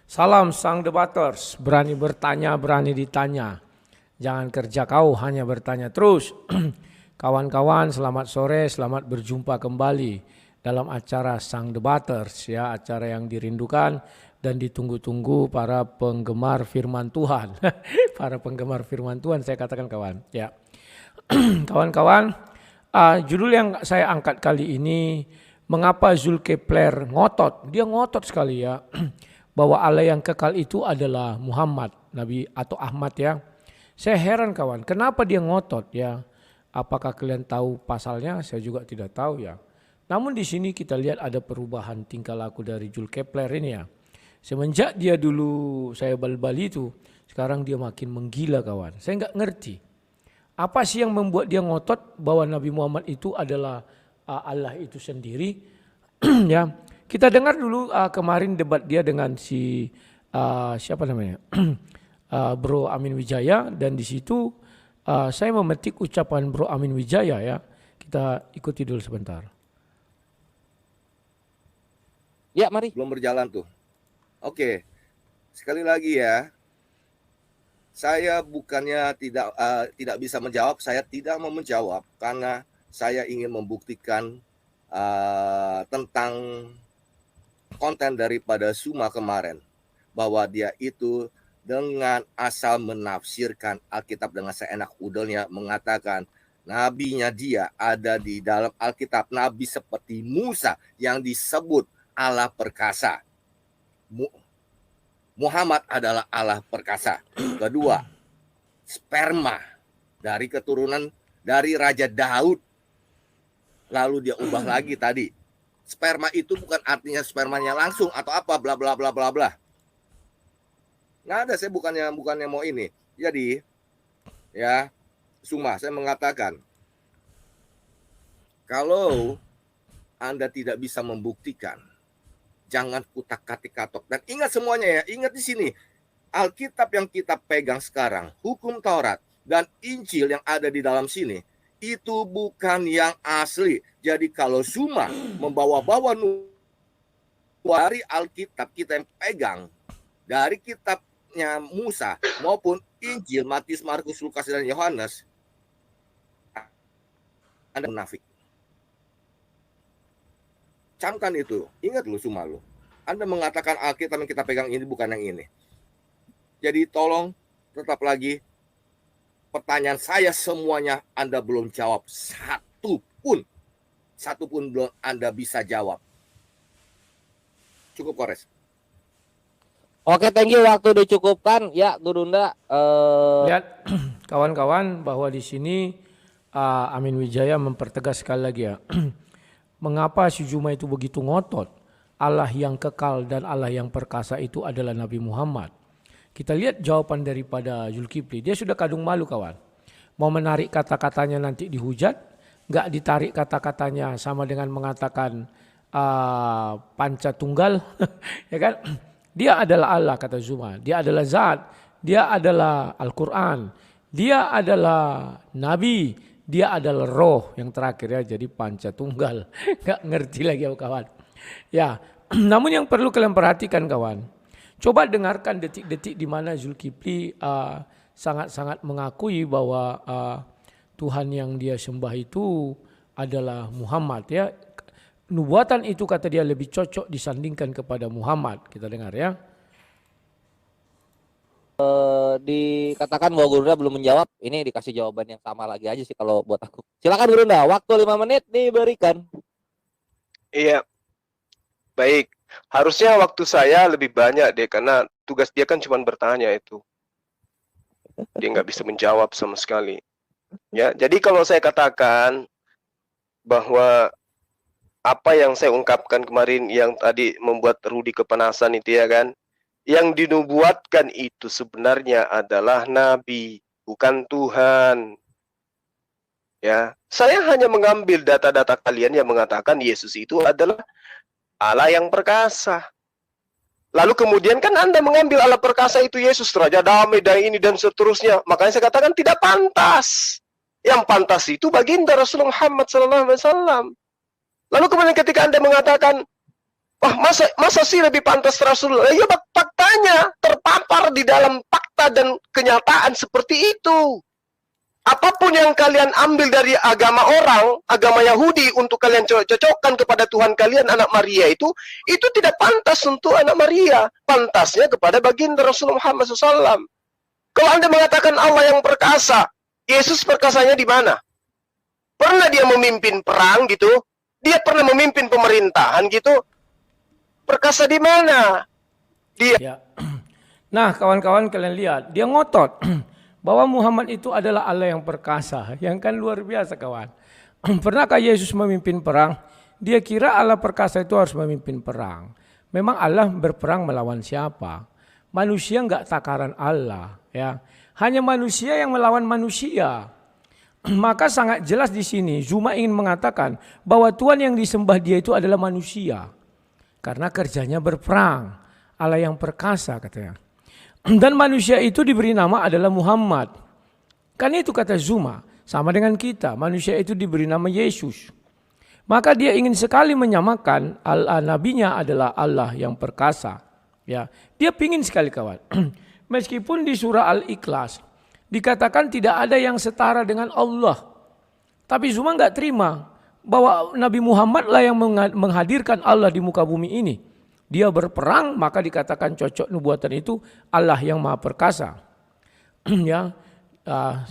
Salam sang debaters, berani bertanya, berani ditanya. Jangan kerja kau, hanya bertanya terus. Kawan-kawan, selamat sore, selamat berjumpa kembali dalam acara Sang Debaters, ya, acara yang dirindukan dan ditunggu-tunggu para penggemar firman Tuhan. Para penggemar firman Tuhan, saya katakan kawan, ya. Kawan-kawan, judul yang saya angkat kali ini, mengapa Zulkifler ngotot? Dia ngotot sekali ya, bahwa Allah yang kekal itu adalah Muhammad, Nabi atau Ahmad ya. Saya heran kawan, kenapa dia ngotot ya? Apakah kalian tahu pasalnya? Saya juga tidak tahu ya. Namun di sini kita lihat ada perubahan tingkah laku dari Zulkifler ini ya. Semenjak dia dulu saya bal-bal itu, sekarang dia makin menggila kawan. Saya nggak ngerti. Apa sih yang membuat dia ngotot bahwa Nabi Muhammad itu adalah Allah itu sendiri? Ya, kita dengar dulu kemarin debat dia dengan si siapa namanya, Bro Amin Wijaya, dan di situ saya memetik ucapan Bro Amin Wijaya ya. Kita ikuti dulu sebentar. Ya, mari. Belum berjalan tuh. Oke, sekali lagi ya. Saya bukannya tidak bisa menjawab, saya tidak mau menjawab karena saya ingin membuktikan tentang konten daripada Suma kemarin, bahwa dia itu dengan asal menafsirkan Alkitab dengan seenak udelnya, mengatakan nabinya dia ada di dalam Alkitab, nabi seperti Musa yang disebut Allah perkasa. Muhammad adalah Allah perkasa. Kedua, sperma dari keturunan dari Raja Daud. Lalu dia ubah lagi tadi. Sperma itu bukan artinya spermanya langsung atau apa bla bla bla bla bla. Nggak ada, saya bukannya mau ini. Jadi ya, Suma, saya mengatakan kalau Anda tidak bisa membuktikan, jangan kutak-katik katok. Dan ingat semuanya ya, ingat di sini, Alkitab yang kita pegang sekarang, hukum Taurat dan Injil yang ada di dalam sini, itu bukan yang asli. Jadi kalau Suma membawa-bawa dari Alkitab kita yang pegang, dari kitabnya Musa maupun Injil, Matius, Markus, Lukas, dan Yohanes, Anda munafik. Camkan itu, ingat lu Suma lu. Anda mengatakan Alkitab yang kita pegang ini bukan yang ini. Jadi tolong tetap lagi, pertanyaan saya semuanya Anda belum jawab satu pun belum Anda bisa jawab. Cukup Kores. Oke, thank you. Waktu dicukupkan. Ya, Gurunda. Lihat kawan-kawan bahwa di sini Amin Wijaya mempertegas sekali lagi ya. Mengapa si Juma itu begitu ngotot? Allah yang kekal dan Allah yang perkasa itu adalah Nabi Muhammad. Kita lihat jawaban daripada Zulkifli. Dia sudah kadung malu kawan. Mau menarik kata-katanya nanti dihujat. Nggak ditarik kata-katanya sama dengan mengatakan panca tunggal. Ya kan? Dia adalah Allah kata Zuma. Dia adalah Zat. Dia adalah Al-Quran. Dia adalah Nabi. Dia adalah roh yang terakhir ya, jadi panca tunggal. Nggak ngerti lagi ya kawan. Ya, namun yang perlu kalian perhatikan kawan. Coba dengarkan detik-detik di mana Zulkifli sangat-sangat mengakui bahwa Tuhan yang dia sembah itu adalah Muhammad ya. Nubuatan itu kata dia lebih cocok disandingkan kepada Muhammad. Kita dengar ya. Dikatakan bahwa Gurunda belum menjawab. Ini dikasih jawaban yang sama lagi aja sih kalau buat aku. Silakan Gurunda, waktu 5 menit diberikan. Iya, baik. Harusnya waktu saya lebih banyak deh, karena tugas dia kan cuma bertanya itu. Dia nggak bisa menjawab sama sekali. Ya, jadi kalau saya katakan bahwa apa yang saya ungkapkan kemarin yang tadi membuat Rudi kepanasan itu ya kan, yang dinubuatkan itu sebenarnya adalah Nabi, bukan Tuhan. Ya, saya hanya mengambil data-data kalian yang mengatakan Yesus itu adalah Allah yang perkasa. Lalu kemudian kan Anda mengambil Allah perkasa itu Yesus, Raja Damai dan ini dan seterusnya. Makanya saya katakan tidak pantas. Yang pantas itu baginda Rasulullah Muhammad SAW. Lalu kemudian ketika Anda mengatakan Wah, masa sih lebih pantas Rasulullah? Ya, faktanya terpapar di dalam fakta dan kenyataan seperti itu. Apapun yang kalian ambil dari agama orang, agama Yahudi untuk kalian cocokkan kepada Tuhan kalian anak Maria itu tidak pantas untuk anak Maria. Pantasnya kepada baginda Rasulullah Muhammad SAW. Kalau Anda mengatakan Allah yang perkasa, Yesus perkasanya di mana? Pernah dia memimpin perang gitu? Dia pernah memimpin pemerintahan gitu? Perkasa di mana? Dia Ya. Nah, kawan-kawan kalian lihat, dia ngotot bahwa Muhammad itu adalah Allah yang perkasa, yang kan luar biasa kawan. Pernahkah Yesus memimpin perang? Dia kira Allah perkasa itu harus memimpin perang. Memang Allah berperang melawan siapa? Manusia enggak takaran Allah, ya. Hanya manusia yang melawan manusia. Maka sangat jelas di sini Zuma ingin mengatakan bahwa Tuhan yang disembah dia itu adalah manusia. Karena kerjanya berperang. Allah yang perkasa katanya. Dan manusia itu diberi nama adalah Muhammad. Kan itu kata Zuma. Sama dengan kita. Manusia itu diberi nama Yesus. Maka dia ingin sekali menyamakan nabinya adalah Allah yang perkasa. Ya, dia pingin sekali kawan. Meskipun di surah Al-Ikhlas dikatakan tidak ada yang setara dengan Allah. Tapi Zuma enggak terima bahwa Nabi Muhammad lah yang menghadirkan Allah di muka bumi ini. Dia berperang maka dikatakan cocok nubuatan itu Allah yang maha perkasa. Ya,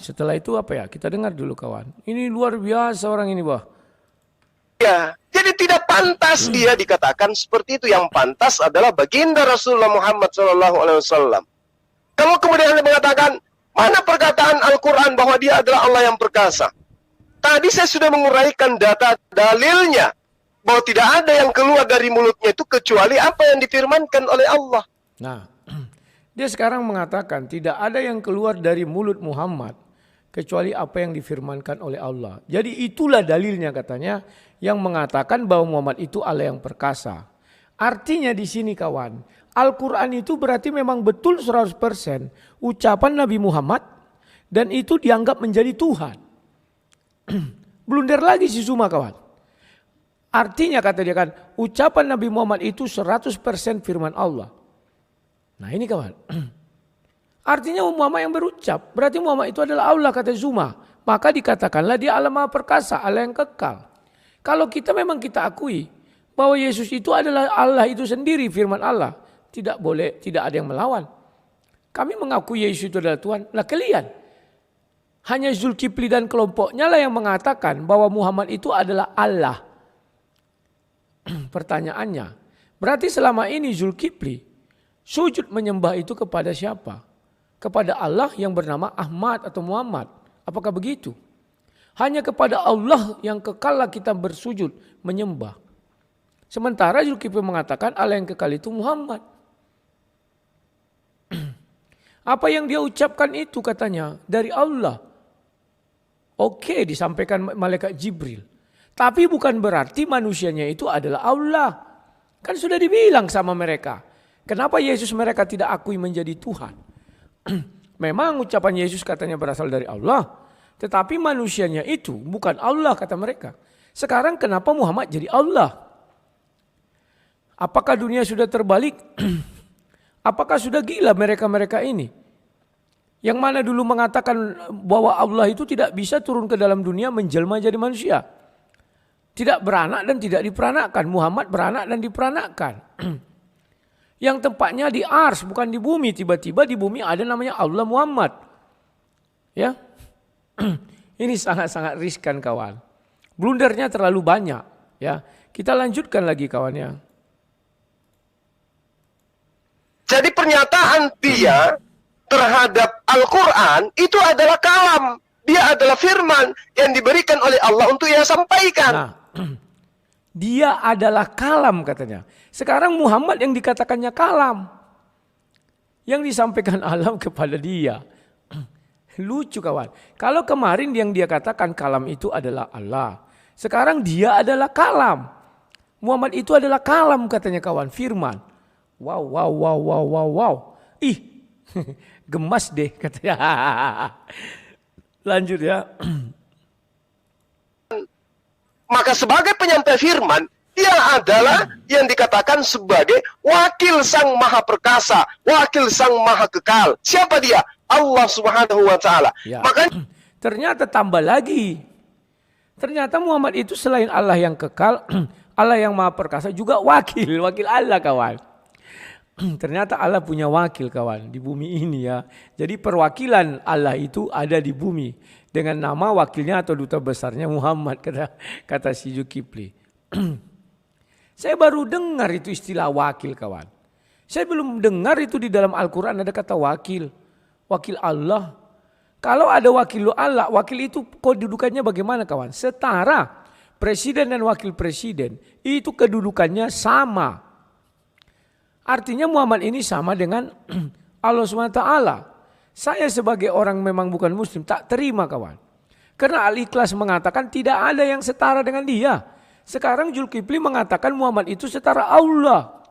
setelah itu apa ya? Kita dengar dulu kawan. Ini luar biasa orang ini bah. Ya, jadi tidak pantas dia dikatakan seperti itu. Yang pantas adalah baginda Rasulullah Muhammad SAW. Kalau kemudian Anda mengatakan, mana perkataan Al-Quran bahwa dia adalah Allah yang perkasa? Tadi saya sudah menguraikan data dalilnya. Bahwa tidak ada yang keluar dari mulutnya itu kecuali apa yang difirmankan oleh Allah. Nah, dia sekarang mengatakan tidak ada yang keluar dari mulut Muhammad kecuali apa yang difirmankan oleh Allah. Jadi itulah dalilnya katanya yang mengatakan bahwa Muhammad itu Allah yang perkasa. Artinya di sini kawan, Al-Quran itu berarti memang betul 100% ucapan Nabi Muhammad dan itu dianggap menjadi Tuhan. Blunder lagi si Zuma kawan. Artinya kata dia kan, ucapan Nabi Muhammad itu 100% firman Allah. Nah ini kawan. Artinya Muhammad yang berucap. Berarti Muhammad itu adalah Allah kata Zuma. Maka dikatakanlah dia Allah maha perkasa, Allah yang kekal. Kalau kita memang kita akui bahwa Yesus itu adalah Allah itu sendiri firman Allah. Tidak boleh, tidak ada yang melawan. Kami mengakui Yesus itu adalah Tuhan. Lah kalian. Hanya Zulkifli dan kelompoknya lah yang mengatakan bahwa Muhammad itu adalah Allah. Pertanyaannya, berarti selama ini Zulkifli sujud menyembah itu kepada siapa? Kepada Allah yang bernama Ahmad atau Muhammad. Apakah begitu? Hanya kepada Allah yang kekallah kita bersujud menyembah. Sementara Zulkifli mengatakan Allah yang kekal itu Muhammad. Apa yang dia ucapkan itu katanya dari Allah. Oke, disampaikan malaikat Jibril. Tapi bukan berarti manusianya itu adalah Allah. Kan sudah dibilang sama mereka. Kenapa Yesus mereka tidak akui menjadi Tuhan? Memang ucapan Yesus katanya berasal dari Allah. Tetapi manusianya itu bukan Allah kata mereka. Sekarang kenapa Muhammad jadi Allah? Apakah dunia sudah terbalik? Apakah sudah gila mereka-mereka ini? Yang mana dulu mengatakan bahwa Allah itu tidak bisa turun ke dalam dunia menjelma jadi manusia. Tidak beranak dan tidak diperanakkan. Muhammad beranak dan diperanakkan. Yang tempatnya di ars bukan di bumi. Tiba-tiba di bumi ada namanya Allah Muhammad. Ya, ini sangat-sangat riskan kawan. Blundernya terlalu banyak. Ya, kita lanjutkan lagi kawannya. Jadi pernyataan dia terhadap Al-Quran itu adalah kalam. Dia adalah firman yang diberikan oleh Allah untuk ia sampaikan. Nah, dia adalah kalam katanya. Sekarang Muhammad yang dikatakannya kalam. Yang disampaikan Allah kepada dia. Lucu kawan. Kalau kemarin yang dia katakan kalam itu adalah Allah. Sekarang dia adalah kalam. Muhammad itu adalah kalam katanya kawan. Firman. Wow. Ih, gemas deh katanya. Lanjut ya. Maka sebagai penyampai firman, Dia adalah yang dikatakan sebagai wakil Sang Maha Perkasa, wakil Sang Maha Kekal. Siapa dia? Allah Subhanahu wa taala. Ya. Makanya Ternyata tambah lagi. Ternyata Muhammad itu selain Allah yang kekal, Allah yang Maha Perkasa juga wakil Allah kawan. Ternyata Allah punya wakil kawan di bumi ini ya. Jadi perwakilan Allah itu ada di bumi dengan nama wakilnya atau duta besarnya Muhammad, kata si Zulkifli. Saya baru dengar itu istilah wakil kawan. Saya belum dengar itu di dalam Al-Quran ada kata wakil. Wakil Allah. Kalau ada wakil Allah, wakil itu kedudukannya bagaimana kawan? Setara. Presiden dan wakil presiden itu kedudukannya sama. Artinya Muhammad ini sama dengan Allah SWT. Saya sebagai orang memang bukan muslim tak terima kawan. Karena Al-Ikhlas mengatakan tidak ada yang setara dengan dia. Sekarang Zulkifli mengatakan Muhammad itu setara Allah.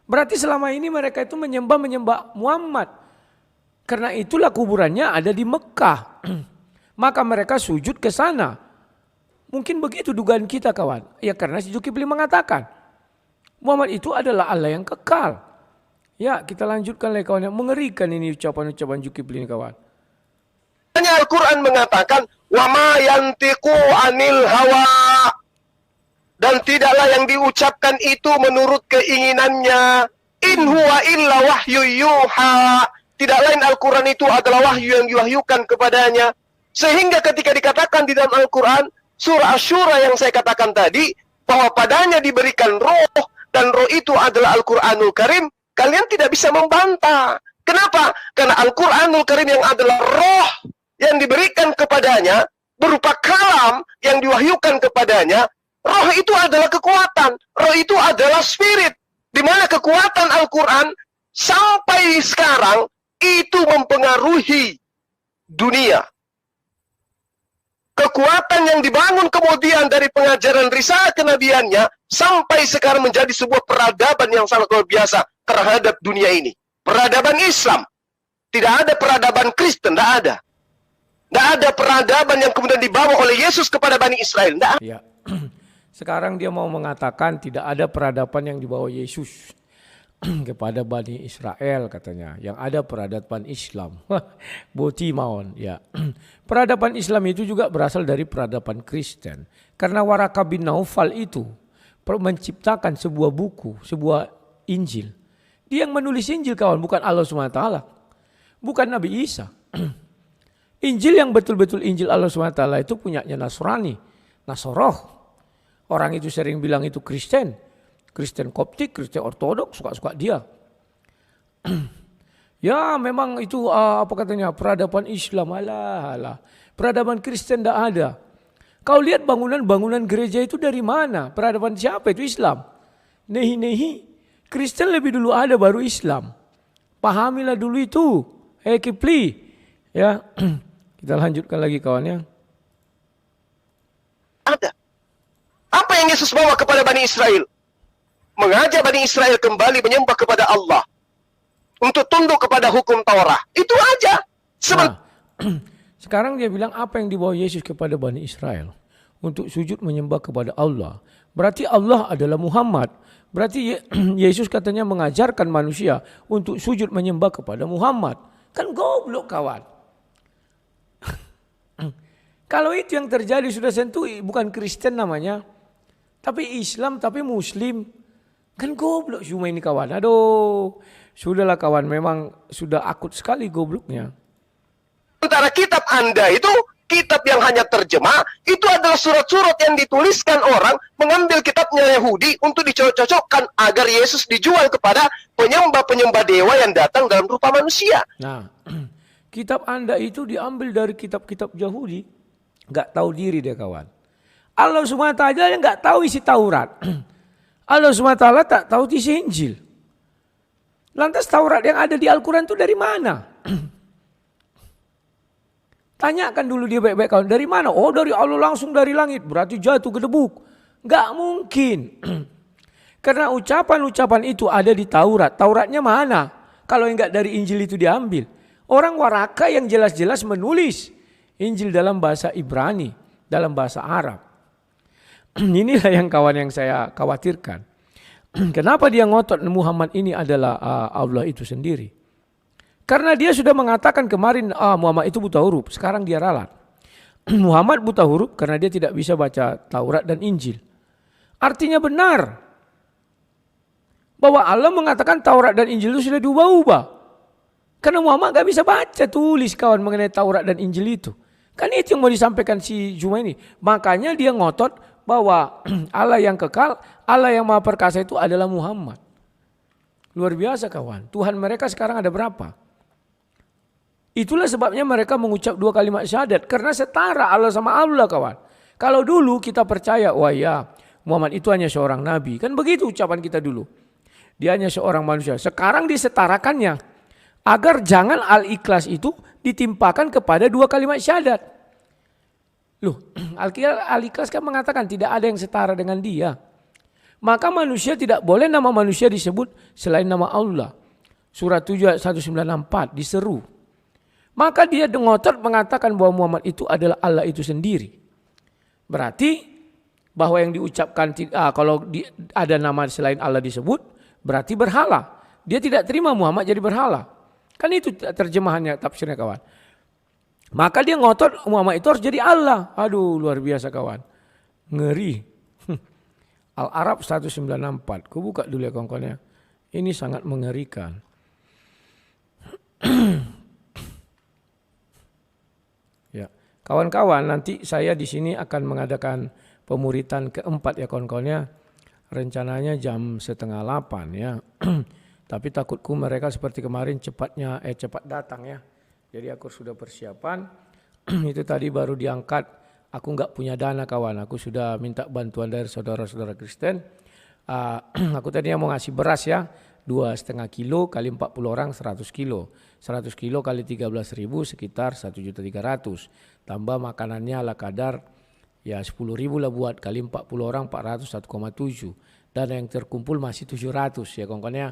Berarti selama ini mereka itu menyembah Muhammad. Karena itulah kuburannya ada di Mekah. Maka mereka sujud ke sana. Mungkin begitu dugaan kita kawan. Ya karena si Zulkifli mengatakan Muhammad itu adalah Allah yang kekal. Ya kita lanjutkan lagi kawan. Mengerikan ini ucapan-ucapan Zulkifli ini kawan. Al-Quran mengatakan wa ma yantiqu anil hawa, dan tidaklah yang diucapkan itu menurut keinginannya. In huwa illa wahyu yuha. Tidak lain Al-Quran itu adalah wahyu yang diwahyukan kepadanya. Sehingga ketika dikatakan di dalam Al-Quran, surah Asy-Syura yang saya katakan tadi, bahwa padanya diberikan roh, dan roh itu adalah Al-Quranul Karim, kalian tidak bisa membantah. Kenapa? Karena Al-Quranul Karim yang adalah roh yang diberikan kepadanya, berupa kalam yang diwahyukan kepadanya, roh itu adalah kekuatan, roh itu adalah spirit. Di mana kekuatan Al-Quran sampai sekarang itu mempengaruhi dunia. Kekuatan yang dibangun kemudian dari pengajaran risalah kenabiannya sampai sekarang menjadi sebuah peradaban yang sangat luar biasa terhadap dunia ini. Peradaban Islam. Tidak ada peradaban Kristen, tidak ada. Tidak ada peradaban yang kemudian dibawa oleh Yesus kepada Bani Israel. Tidak ada. Ya. Sekarang dia mau mengatakan tidak ada peradaban yang dibawa Yesus kepada Bani Israel katanya. Yang ada peradaban Islam. Boti maon. Ya. Peradaban Islam itu juga berasal dari peradaban Kristen. Karena Waraka bin Naufal itu menciptakan sebuah buku, sebuah Injil. Dia yang menulis Injil kawan, bukan Allah SWT. Bukan Nabi Isa. Injil yang betul-betul Injil Allah SWT itu punyanya Nasrani. Nasoroh. Orang itu sering bilang itu Kristen. Kristen Koptik, Kristen Ortodoks, suka-suka dia. Ya memang itu apa katanya peradaban Islam, alah. Peradaban Kristen tidak ada. Kau lihat bangunan-bangunan gereja itu dari mana? Peradaban siapa itu Islam? Nehi. Kristen lebih dulu ada baru Islam. Pahamilah dulu itu. Kifli. Ya, kita lanjutkan lagi kawannya. Ada. Apa yang Yesus bawa kepada Bani Israel? Mengajak Bani Israel kembali menyembah kepada Allah. Untuk tunduk kepada hukum Taurat. Itu aja. Sekarang dia bilang apa yang dibawa Yesus kepada Bani Israel. Untuk sujud menyembah kepada Allah. Berarti Allah adalah Muhammad. Berarti Yesus katanya mengajarkan manusia untuk sujud menyembah kepada Muhammad. Kan goblok kawan. Kalau itu yang terjadi sudah tentu bukan Kristen namanya. Tapi Islam, tapi Muslim. Kan goblok cuma ini kawan. Aduh, sudahlah kawan, memang sudah akut sekali gobloknya. Antara kitab Anda itu, kitab yang hanya terjemah, itu adalah surat-surat yang dituliskan orang mengambil kitabnya Yahudi untuk dicocok-cocokkan agar Yesus dijual kepada penyembah-penyembah dewa yang datang dalam rupa manusia. Nah, kitab Anda itu diambil dari kitab-kitab Yahudi. Gak tahu diri dia kawan. Allah SWT aja yang gak tahu isi Taurat. Allah SWT tak tahu isi Injil. Lantas Taurat yang ada di Al-Quran itu dari mana? Tanyakan dulu dia baik-baik kawan. Dari mana? Oh dari Allah langsung dari langit. Berarti jatuh ke debuk. Gak mungkin. Karena ucapan-ucapan itu ada di Taurat. Tauratnya mana? Kalau enggak dari Injil itu diambil. Orang Waraka yang jelas-jelas menulis Injil dalam bahasa Ibrani. Dalam bahasa Arab. Inilah yang kawan yang saya khawatirkan. Kenapa dia ngotot Muhammad ini adalah Allah itu sendiri? Karena dia sudah mengatakan kemarin Muhammad itu buta huruf, sekarang dia ralat. Muhammad buta huruf karena dia tidak bisa baca Taurat dan Injil. Artinya benar bahwa Allah mengatakan Taurat dan Injil itu sudah diubah-ubah. Karena Muhammad gak bisa baca tulis kawan mengenai Taurat dan Injil itu. Kan itu yang mau disampaikan si Juma ini. Makanya dia ngotot bahwa Allah yang kekal, Allah yang maha perkasa itu adalah Muhammad. Luar biasa kawan. Tuhan mereka sekarang ada berapa? Itulah sebabnya mereka mengucap 2 kalimat syahadat. Karena setara Allah sama Allah kawan. Kalau dulu kita percaya, wah ya Muhammad itu hanya seorang nabi. Kan begitu ucapan kita dulu. Dia hanya seorang manusia. Sekarang disetarakannya. Agar jangan al-ikhlas itu ditimpakan kepada 2 kalimat syahadat. Loh, al-ikhlas kan mengatakan tidak ada yang setara dengan dia. Maka manusia tidak boleh nama manusia disebut selain nama Allah. Surat 7 ayat 1964 diseru. Maka dia ngotot mengatakan bahwa Muhammad itu adalah Allah itu sendiri. Berarti bahwa yang diucapkan kalau ada nama selain Allah disebut berarti berhala. Dia tidak terima Muhammad jadi berhala. Kan itu terjemahannya, tafsirnya kawan. Maka dia ngotot Muhammad itu harus jadi Allah. Aduh luar biasa kawan. Ngeri. Al-Arab 194. Ku buka dulu ya kawan-kawan ya. Ini sangat mengerikan. Ya, kawan-kawan nanti saya di sini akan mengadakan pemuritan keempat ya kawan-kawan ya. Rencananya jam 7:30 ya. Tapi takutku mereka seperti kemarin cepat datang ya. Jadi aku sudah persiapan. Itu tadi baru diangkat. Aku nggak punya dana kawan. Aku sudah minta bantuan dari saudara-saudara Kristen. Aku tadinya mau ngasih beras ya. 2,5 kilo kali 40 orang 100 kilo. 100 kilo kali 13.000 sekitar 1.300.000. Tambah makanannya ala kadar ya 10.000 lah buat kali 40 orang 400 1,7. Dana yang terkumpul masih 700 ya kawan-kawan ya.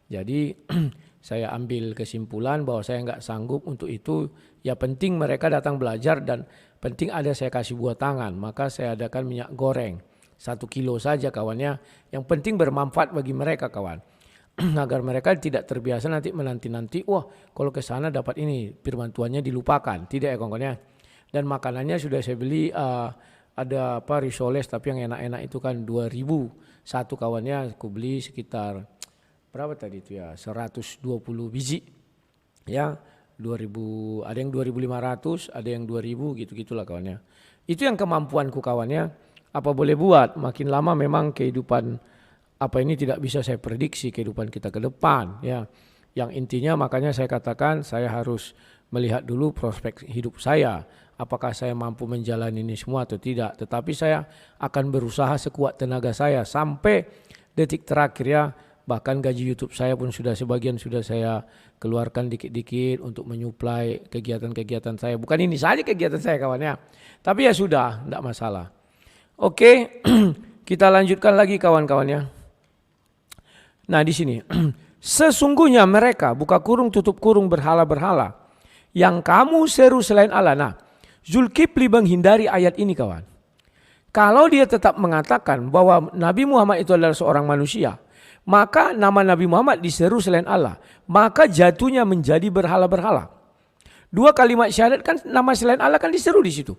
Jadi saya ambil kesimpulan bahwa saya nggak sanggup untuk itu. Ya penting mereka datang belajar dan penting ada saya kasih buah tangan. Maka saya adakan minyak goreng 1 kilo saja kawannya. Yang penting bermanfaat bagi mereka kawan. Agar mereka tidak terbiasa nanti menanti-nanti. Wah kalau ke sana dapat ini firman Tuhannya dilupakan. Tidak ya kawan-kawan ya. Dan makanannya sudah saya beli ada risoles tapi yang enak-enak itu kan 2.000 satu kawannya. Aku beli sekitar berapa tadi itu ya 120 biji ya 2000 ada yang 2.500 ada yang 2.000 gitu-gitulah kawannya. Itu yang kemampuanku kawannya. Apa boleh buat makin lama memang kehidupan apa ini tidak bisa saya prediksi kehidupan kita ke depan ya. Yang intinya makanya saya katakan saya harus melihat dulu prospek hidup saya. Apakah saya mampu menjalani ini semua atau tidak. Tetapi saya akan berusaha sekuat tenaga saya sampai detik terakhir ya. Bahkan gaji YouTube saya pun sebagian sudah saya keluarkan dikit-dikit untuk menyuplai kegiatan-kegiatan saya. Bukan ini saja kegiatan saya kawannya. Tapi ya sudah, tidak masalah. Oke, kita lanjutkan lagi kawan-kawannya. Nah di sini, sesungguhnya mereka buka kurung tutup kurung berhala-berhala yang kamu seru selain Allah. Nah, Zulkifli menghindari ayat ini kawan. Kalau dia tetap mengatakan bahwa Nabi Muhammad itu adalah seorang manusia, maka nama Nabi Muhammad diseru selain Allah. Maka jatuhnya menjadi berhala-berhala. 2 kalimat syahadat kan nama selain Allah kan diseru di situ.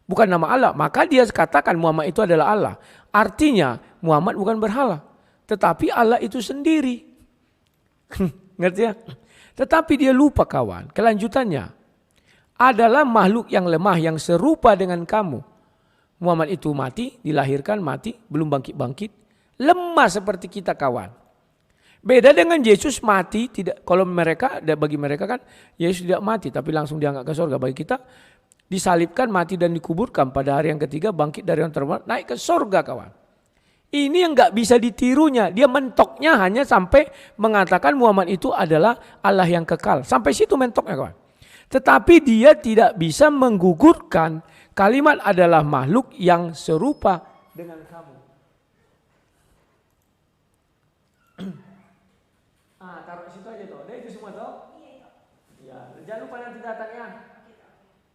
Bukan nama Allah. Maka dia katakan Muhammad itu adalah Allah. Artinya Muhammad bukan berhala. Tetapi Allah itu sendiri. Ngerti ya? Tetapi dia lupa kawan. Kelanjutannya adalah makhluk yang lemah yang serupa dengan kamu. Muhammad itu mati, dilahirkan mati, belum bangkit-bangkit. Lemah seperti kita kawan. Beda dengan Yesus mati, tidak. Kalau bagi mereka kan Yesus tidak mati tapi langsung diangkat ke surga. Bagi kita disalibkan, mati dan dikuburkan pada hari yang ketiga bangkit dari yang terbunuh naik ke surga kawan. Ini yang nggak bisa ditirunya. Dia mentoknya hanya sampai mengatakan Muhammad itu adalah Allah yang kekal. Sampai situ mentoknya kawan. Tetapi dia tidak bisa menggugurkan kalimat adalah makhluk yang serupa dengan kamu. Taruh situ aja tuh. Ada itu semua tuh? Iya. Jangan lupa nanti datang ya.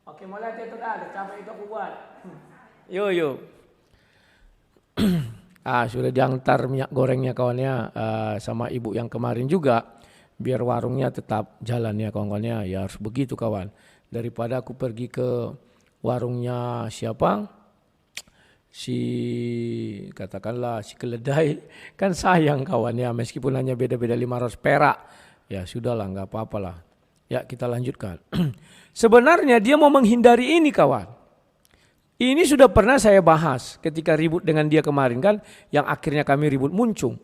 Oke, mulai itu dah. Capek itu aku buat. Yo. Sudah diantar minyak gorengnya kawannya sama ibu yang kemarin juga. Biar warungnya tetap jalan ya kawan-kawannya. Ya harus begitu kawan. Daripada aku pergi ke warungnya siapa? Katakanlah si keledai. Kan sayang kawannya meskipun hanya beda-beda 500 perak. Ya sudahlah nggak apa-apalah. Ya kita lanjutkan. Sebenarnya dia mau menghindari ini kawan. Ini sudah pernah saya bahas ketika ribut dengan dia kemarin kan. Yang akhirnya kami ribut muncung.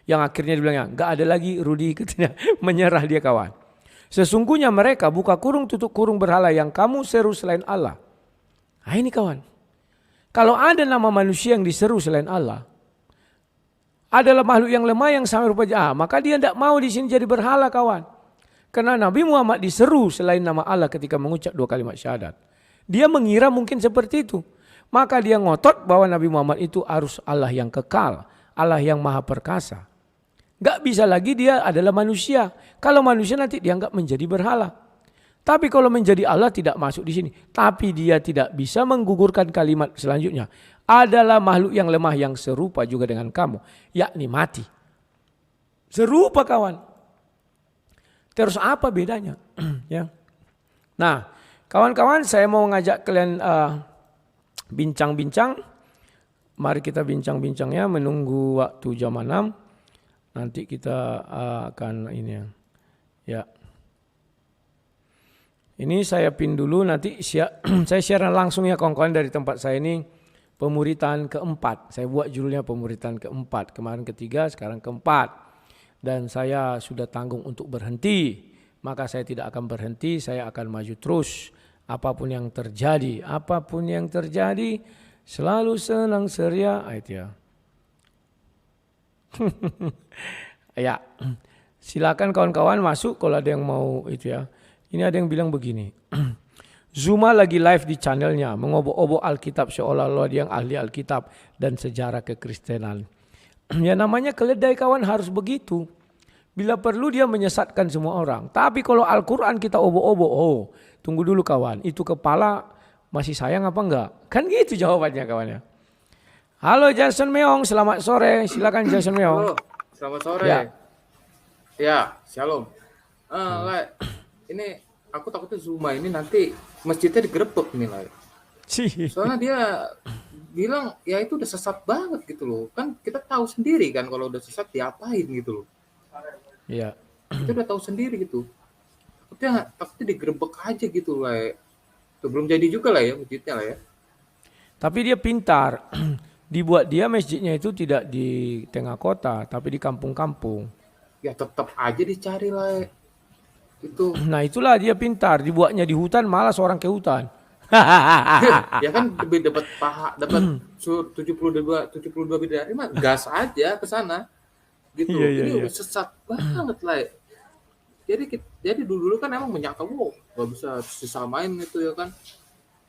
Yang akhirnya dibilangnya nggak ada lagi Rudi katanya menyerah dia kawan. Sesungguhnya mereka buka kurung tutup kurung berhala yang kamu seru selain Allah. Nah ini kawan. Kalau ada nama manusia yang diseru selain Allah. Adalah makhluk yang lemah yang sama rupa maka dia tidak mau di sini jadi berhala kawan. Karena Nabi Muhammad diseru selain nama Allah ketika mengucap 2 kalimat syahadat. Dia mengira mungkin seperti itu. Maka dia ngotot bahwa Nabi Muhammad itu harus Allah yang kekal. Allah yang maha perkasa. Gak bisa lagi dia adalah manusia. Kalau manusia nanti dianggap menjadi berhala. Tapi kalau menjadi Allah tidak masuk di sini. Tapi dia tidak bisa menggugurkan kalimat selanjutnya. Adalah makhluk yang lemah yang serupa juga dengan kamu. Yakni mati. Serupa kawan. Terus apa bedanya? Ya. Nah. Kawan-kawan saya mau ngajak kalian bincang-bincang. Mari kita bincang-bincangnya menunggu waktu jam 6. Nanti kita akan ini ya. Ini saya pin dulu nanti saya share langsung ya kawan-kawan dari tempat saya ini pemuritan keempat. Saya buat judulnya pemuritan keempat. Kemarin ketiga, sekarang keempat. Dan saya sudah tanggung untuk berhenti. Maka saya tidak akan berhenti, saya akan maju terus. Apapun yang terjadi, selalu senang ceria, itu ya. Ya, silakan kawan-kawan masuk kalau ada yang mau itu ya. Ini ada yang bilang begini. Zuma lagi live di channelnya, mengobok-obok Alkitab seolah-olah dia yang ahli Alkitab dan sejarah kekristenan. Ya namanya keledai kawan harus begitu. Bila perlu dia menyesatkan semua orang. Tapi kalau Al-Quran kita obok-obok, tunggu dulu kawan, itu kepala masih sayang apa enggak? Kan gitu jawabannya kawannya. Halo Jason Meong, selamat sore. Silakan Jason Meong. Halo, selamat sore. Ya, shalom. Ini aku takutnya Zuma ini nanti masjidnya digerebek nih lah. Soalnya dia bilang ya itu udah sesat banget gitu loh. Kan kita tahu sendiri kan kalau udah sesat diapain gitu loh. Iya. Kita udah tahu sendiri gitu. Takutnya digerebek aja gitu lah. Tuh, belum jadi juga lah ya masjidnya lah ya. Tapi dia pintar. Dibuat dia masjidnya itu tidak di tengah kota, tapi di kampung-kampung. Ya tetap aja dicari lah. Itu. Nah itulah dia pintar. Dibuatnya di hutan, malah seorang ke hutan. Ya kan dapat paha, dapat 72 bidadari mah gas aja ke sana. Gitu. Ini udah sesat banget lah. Jadi dulu kan emang menyangka gak bisa disamain gitu ya kan.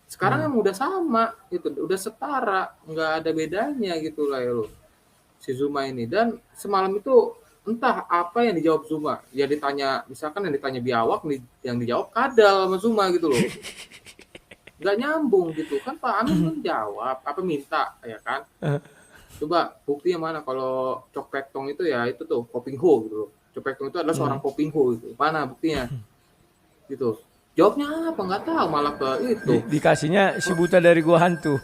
Sekarang emang udah sama gitu, udah setara, nggak ada bedanya gitu lah ya lo si Zuma ini. Dan semalam itu entah apa yang dijawab Zuma. Ya ditanya, misalkan yang ditanya biawak, yang dijawab kadal sama Zuma gitu loh. Nggak nyambung gitu kan. Pak Amin kan jawab apa minta ya kan. Coba buktinya mana kalau Chok Pek Tong itu ya itu tuh Koping Ho gitu loh. Chok Pek Tong itu adalah seorang Koping Ho gitu. Mana buktinya? Gitu. Jawabnya apa nggak tahu, malah ke itu. Dikasihnya si buta dari gua hantu.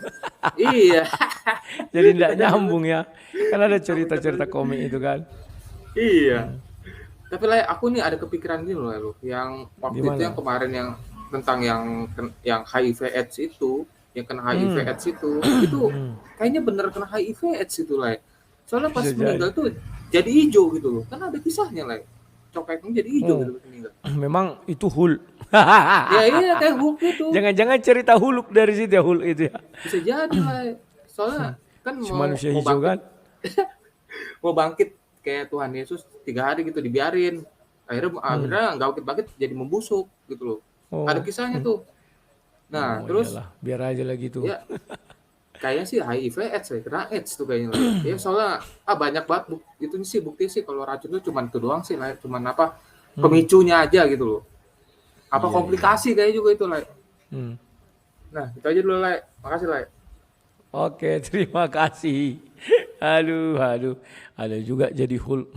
Iya. Jadi tidak nyambung ya. Kan ada cerita-cerita komik itu kan. Iya. Tapi lah aku nih ada kepikiran gini loh, yang waktu Gimana? itu yang kemarin yang tentang yang HIV AIDS itu, yang kena HIV AIDS itu kayaknya bener kena HIV AIDS itu lah. Soalnya pas Bisa meninggal tuh jadi hijau gitu loh. Kan ada kisahnya lah. Coklatnya jadi hijau gitu pas meninggal. Memang itu Hulk. Ya iya kayak Hulk itu. Jangan-jangan cerita Hulk dari situ ya Hulk itu ya. Bisa jadi lah. Soalnya kan Si mau manusia mau hijau bangkit, kan. mau bangkit kayak Tuhan Yesus 3 hari gitu dibiarin. Akhirnya nggak bangkit-bangkit jadi membusuk gitu loh. Oh. Ada kisahnya tuh. Nah, terus iyalah, biar aja lagi tuh. ya kayaknya sih HIV AIDS ya, kena AIDS tuh kayaknya lah. Ya soalnya banyak banget itu sih bukti sih kalau racun itu cuma itu doang sih lah, cuman apa pemicunya aja gitu loh. Apa komplikasi kayak juga itu lah. Nah, itu aja dulu lah. Makasih lah. Oke, terima kasih. Aduh, ada juga jadi Hulk.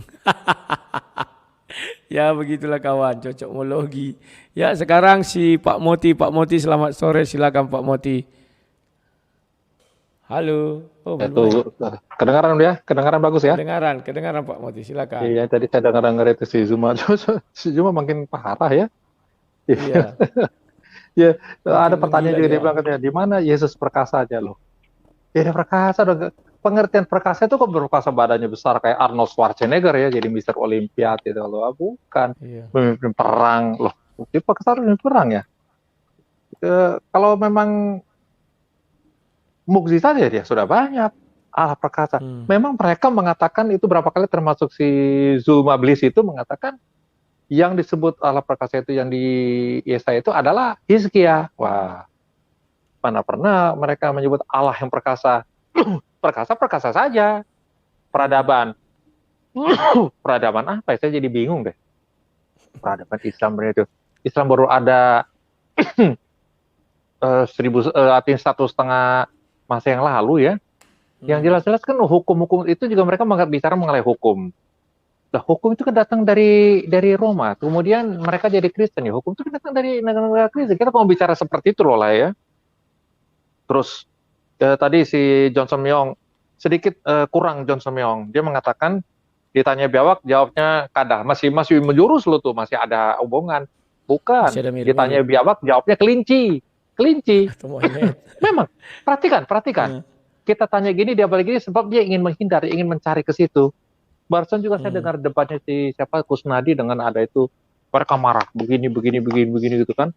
Ya begitulah kawan, cocokmologi. Ya sekarang si Pak Moti selamat sore, silakan Pak Moti. Halo, oh belum Itu ada. kedengaran ya, kedengaran bagus ya. Kedengaran Pak Moti, silakan. Iya, tadi saya dengar itu si Zuma, si Zuma makin parah ya. Iya, Ya, ada makin pertanyaan menggila juga dia dia. bilang katanya, di mana Yesus perkasanya loh? Ya dia perkasa dong. Pengertian perkasa itu kok berperkasa badannya besar kayak Arnold Schwarzenegger ya, jadi Mister Olimpiad gitu loh. Bukan Iya. memimpin perang loh. Dia perkasa memimpin perang ya. Kalau memang mukjizat ya dia sudah banyak. Allah perkasa. Memang mereka mengatakan itu berapa kali termasuk si Zulmablis itu mengatakan yang disebut Allah perkasa itu yang di Yesaya itu adalah Hizkia. Wah, mana pernah mereka menyebut Allah yang perkasa. Perkasa saja. Peradaban. Peradaban apa? Saya jadi bingung deh. Peradaban Islam itu. Islam baru ada 1,5 masa yang lalu ya. Yang jelas-jelas kan hukum-hukum itu juga mereka bicara mengenai hukum. Nah, hukum itu kan datang dari Roma. Kemudian mereka jadi Kristen ya. Hukum itu kan datang dari negara-negara Kristen. Kita mau bicara seperti itu loh lah ya. Terus tadi si Johnson Myong sedikit kurang Johnson Myong. Dia mengatakan ditanya biawak jawabnya kadang masih menjurus loh tuh, masih ada hubungan. Bukan. Ditanya biawak jawabnya kelinci. Memang perhatikan. Kita tanya gini dia balik gini sebab dia ingin menghindar, ingin mencari ke situ. Barusan juga saya dengar debatnya si siapa Kusnadi dengan ada itu mereka marah begini gitu kan.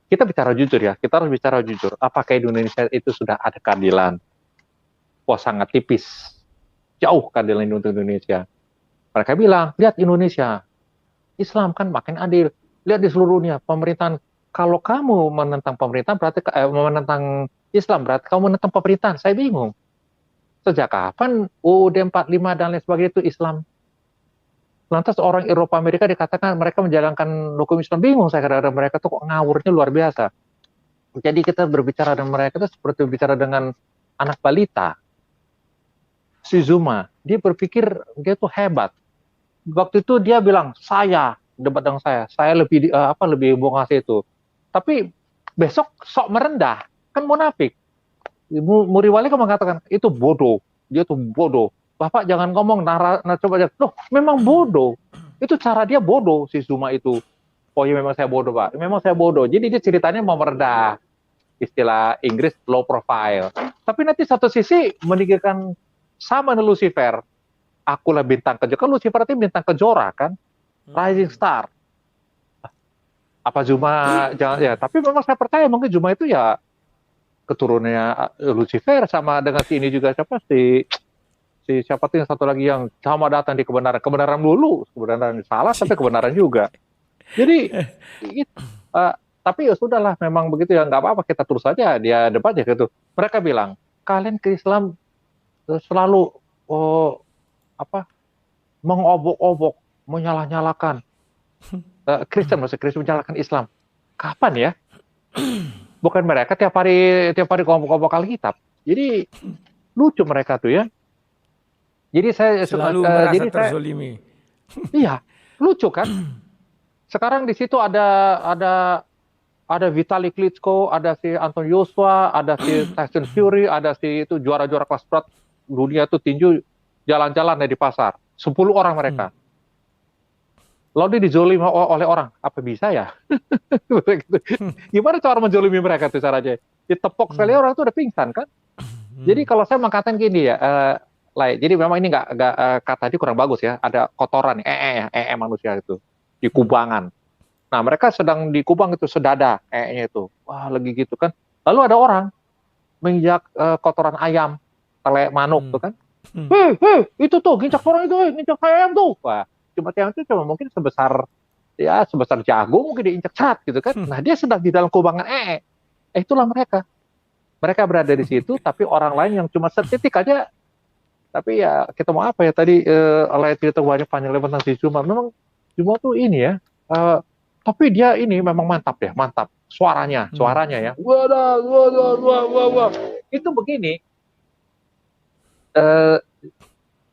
Kita bicara jujur ya, kita harus bicara jujur. Apakah Indonesia itu sudah ada keadilan? Wah sangat tipis, jauh keadilan untuk Indonesia. Mereka bilang lihat Indonesia, Islam kan makin adil. Lihat di seluruh dunia pemerintahan. Kalau kamu menentang pemerintahan berarti menentang Islam berarti kamu menentang pemerintahan. Saya bingung. Sejak kapan UUD 45 dan lain sebagainya itu Islam? Lantas orang Eropa Amerika dikatakan mereka menjalankan hukum Islam. Bingung saya kadang-kadang mereka tuh kok ngawurnya luar biasa. Jadi kita berbicara dengan mereka itu seperti berbicara dengan anak balita. Si Zuma, dia berpikir dia tuh hebat. Waktu itu dia bilang, saya debat dengan saya lebih lebih bongasih itu. Tapi besok sok merendah, kan munafik. Muriwali kan mengatakan itu bodoh, dia tuh bodoh. Bapak jangan ngomong coba aja. Loh, memang bodoh. Itu cara dia bodoh si Zuma itu. Oh iya memang saya bodoh, Pak. Memang saya bodoh. Jadi dia ceritanya mau merendah. Istilah Inggris low profile. Tapi nanti satu sisi meninggikan sama dengan Lucifer. Akulah bintang kejora. Kan Lucifer itu bintang kejora kan? Rising star. Apa Zuma jangan ya, tapi memang saya percaya mungkin Zuma itu ya keturunannya Lucifer sama dengan si ini juga siapa siapa tuh yang satu lagi yang sama datang di kebenaran dulu, kebenaran salah sampai kebenaran juga. Jadi tapi ya sudahlah memang begitu ya nggak apa-apa kita terus saja dia debat ya gitu. Mereka bilang kalian ke Islam selalu mengobok-obok, menyalah-nyalakan. Kristen menyalahkan Islam. Kapan ya? Bukan mereka tiap hari kelompok-kelompok Alkitab. Jadi lucu mereka tuh ya. Jadi saya selalu merasa terzolimi. Iya, lucu kan? Sekarang di situ ada Vitali Klitschko, ada si Anton Joshua, ada si Tyson Fury, ada si itu juara-juara kelas berat dunia tuh tinju jalan-jalan di pasar. 10 orang mereka. Lalu dia dizolimi oleh orang, apa bisa ya? Gimana cara menzolimi mereka tuh caranya? Ditepok sekali orang tuh udah pingsan kan? Jadi kalau saya mengatakan gini ya, jadi memang ini nggak kata tadi kurang bagus ya. Ada kotoran, manusia itu di kubangan. Nah mereka sedang di kubang itu sedada, itu, wah lagi gitu kan. Lalu ada orang menginjak kotoran ayam, tele manuk tuh kan? Itu tuh nginjak orang itu, nginjak ayam tuh, wah. Cuma yang itu cuma mungkin sebesar jagung mungkin diinjak cat gitu kan. Nah dia sedang di dalam kubangan itulah mereka berada di situ tapi orang lain yang cuma setitik aja. Tapi ya kita mau apa ya tadi oleh cerita banyak panjang lebar tentang si Zuma. Memang Zuma tuh ini ya tapi dia ini memang mantap suaranya ya. Wah. Itu begini eh,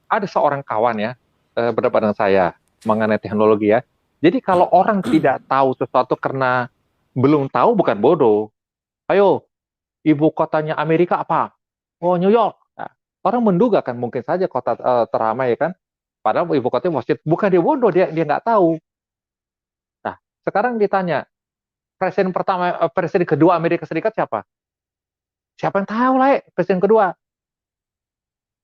ada seorang kawan ya berdebat dengan saya mengenai teknologi ya. Jadi kalau orang tidak tahu sesuatu karena belum tahu bukan bodoh. Ayo, ibu kotanya Amerika apa? Oh, New York. Nah, orang menduga kan mungkin saja kota teramai kan. Padahal ibu kotanya Washington. Bukan dia bodoh, dia nggak tahu. Nah, sekarang ditanya, presiden kedua Amerika Serikat siapa? Siapa yang tahu lah, presiden kedua?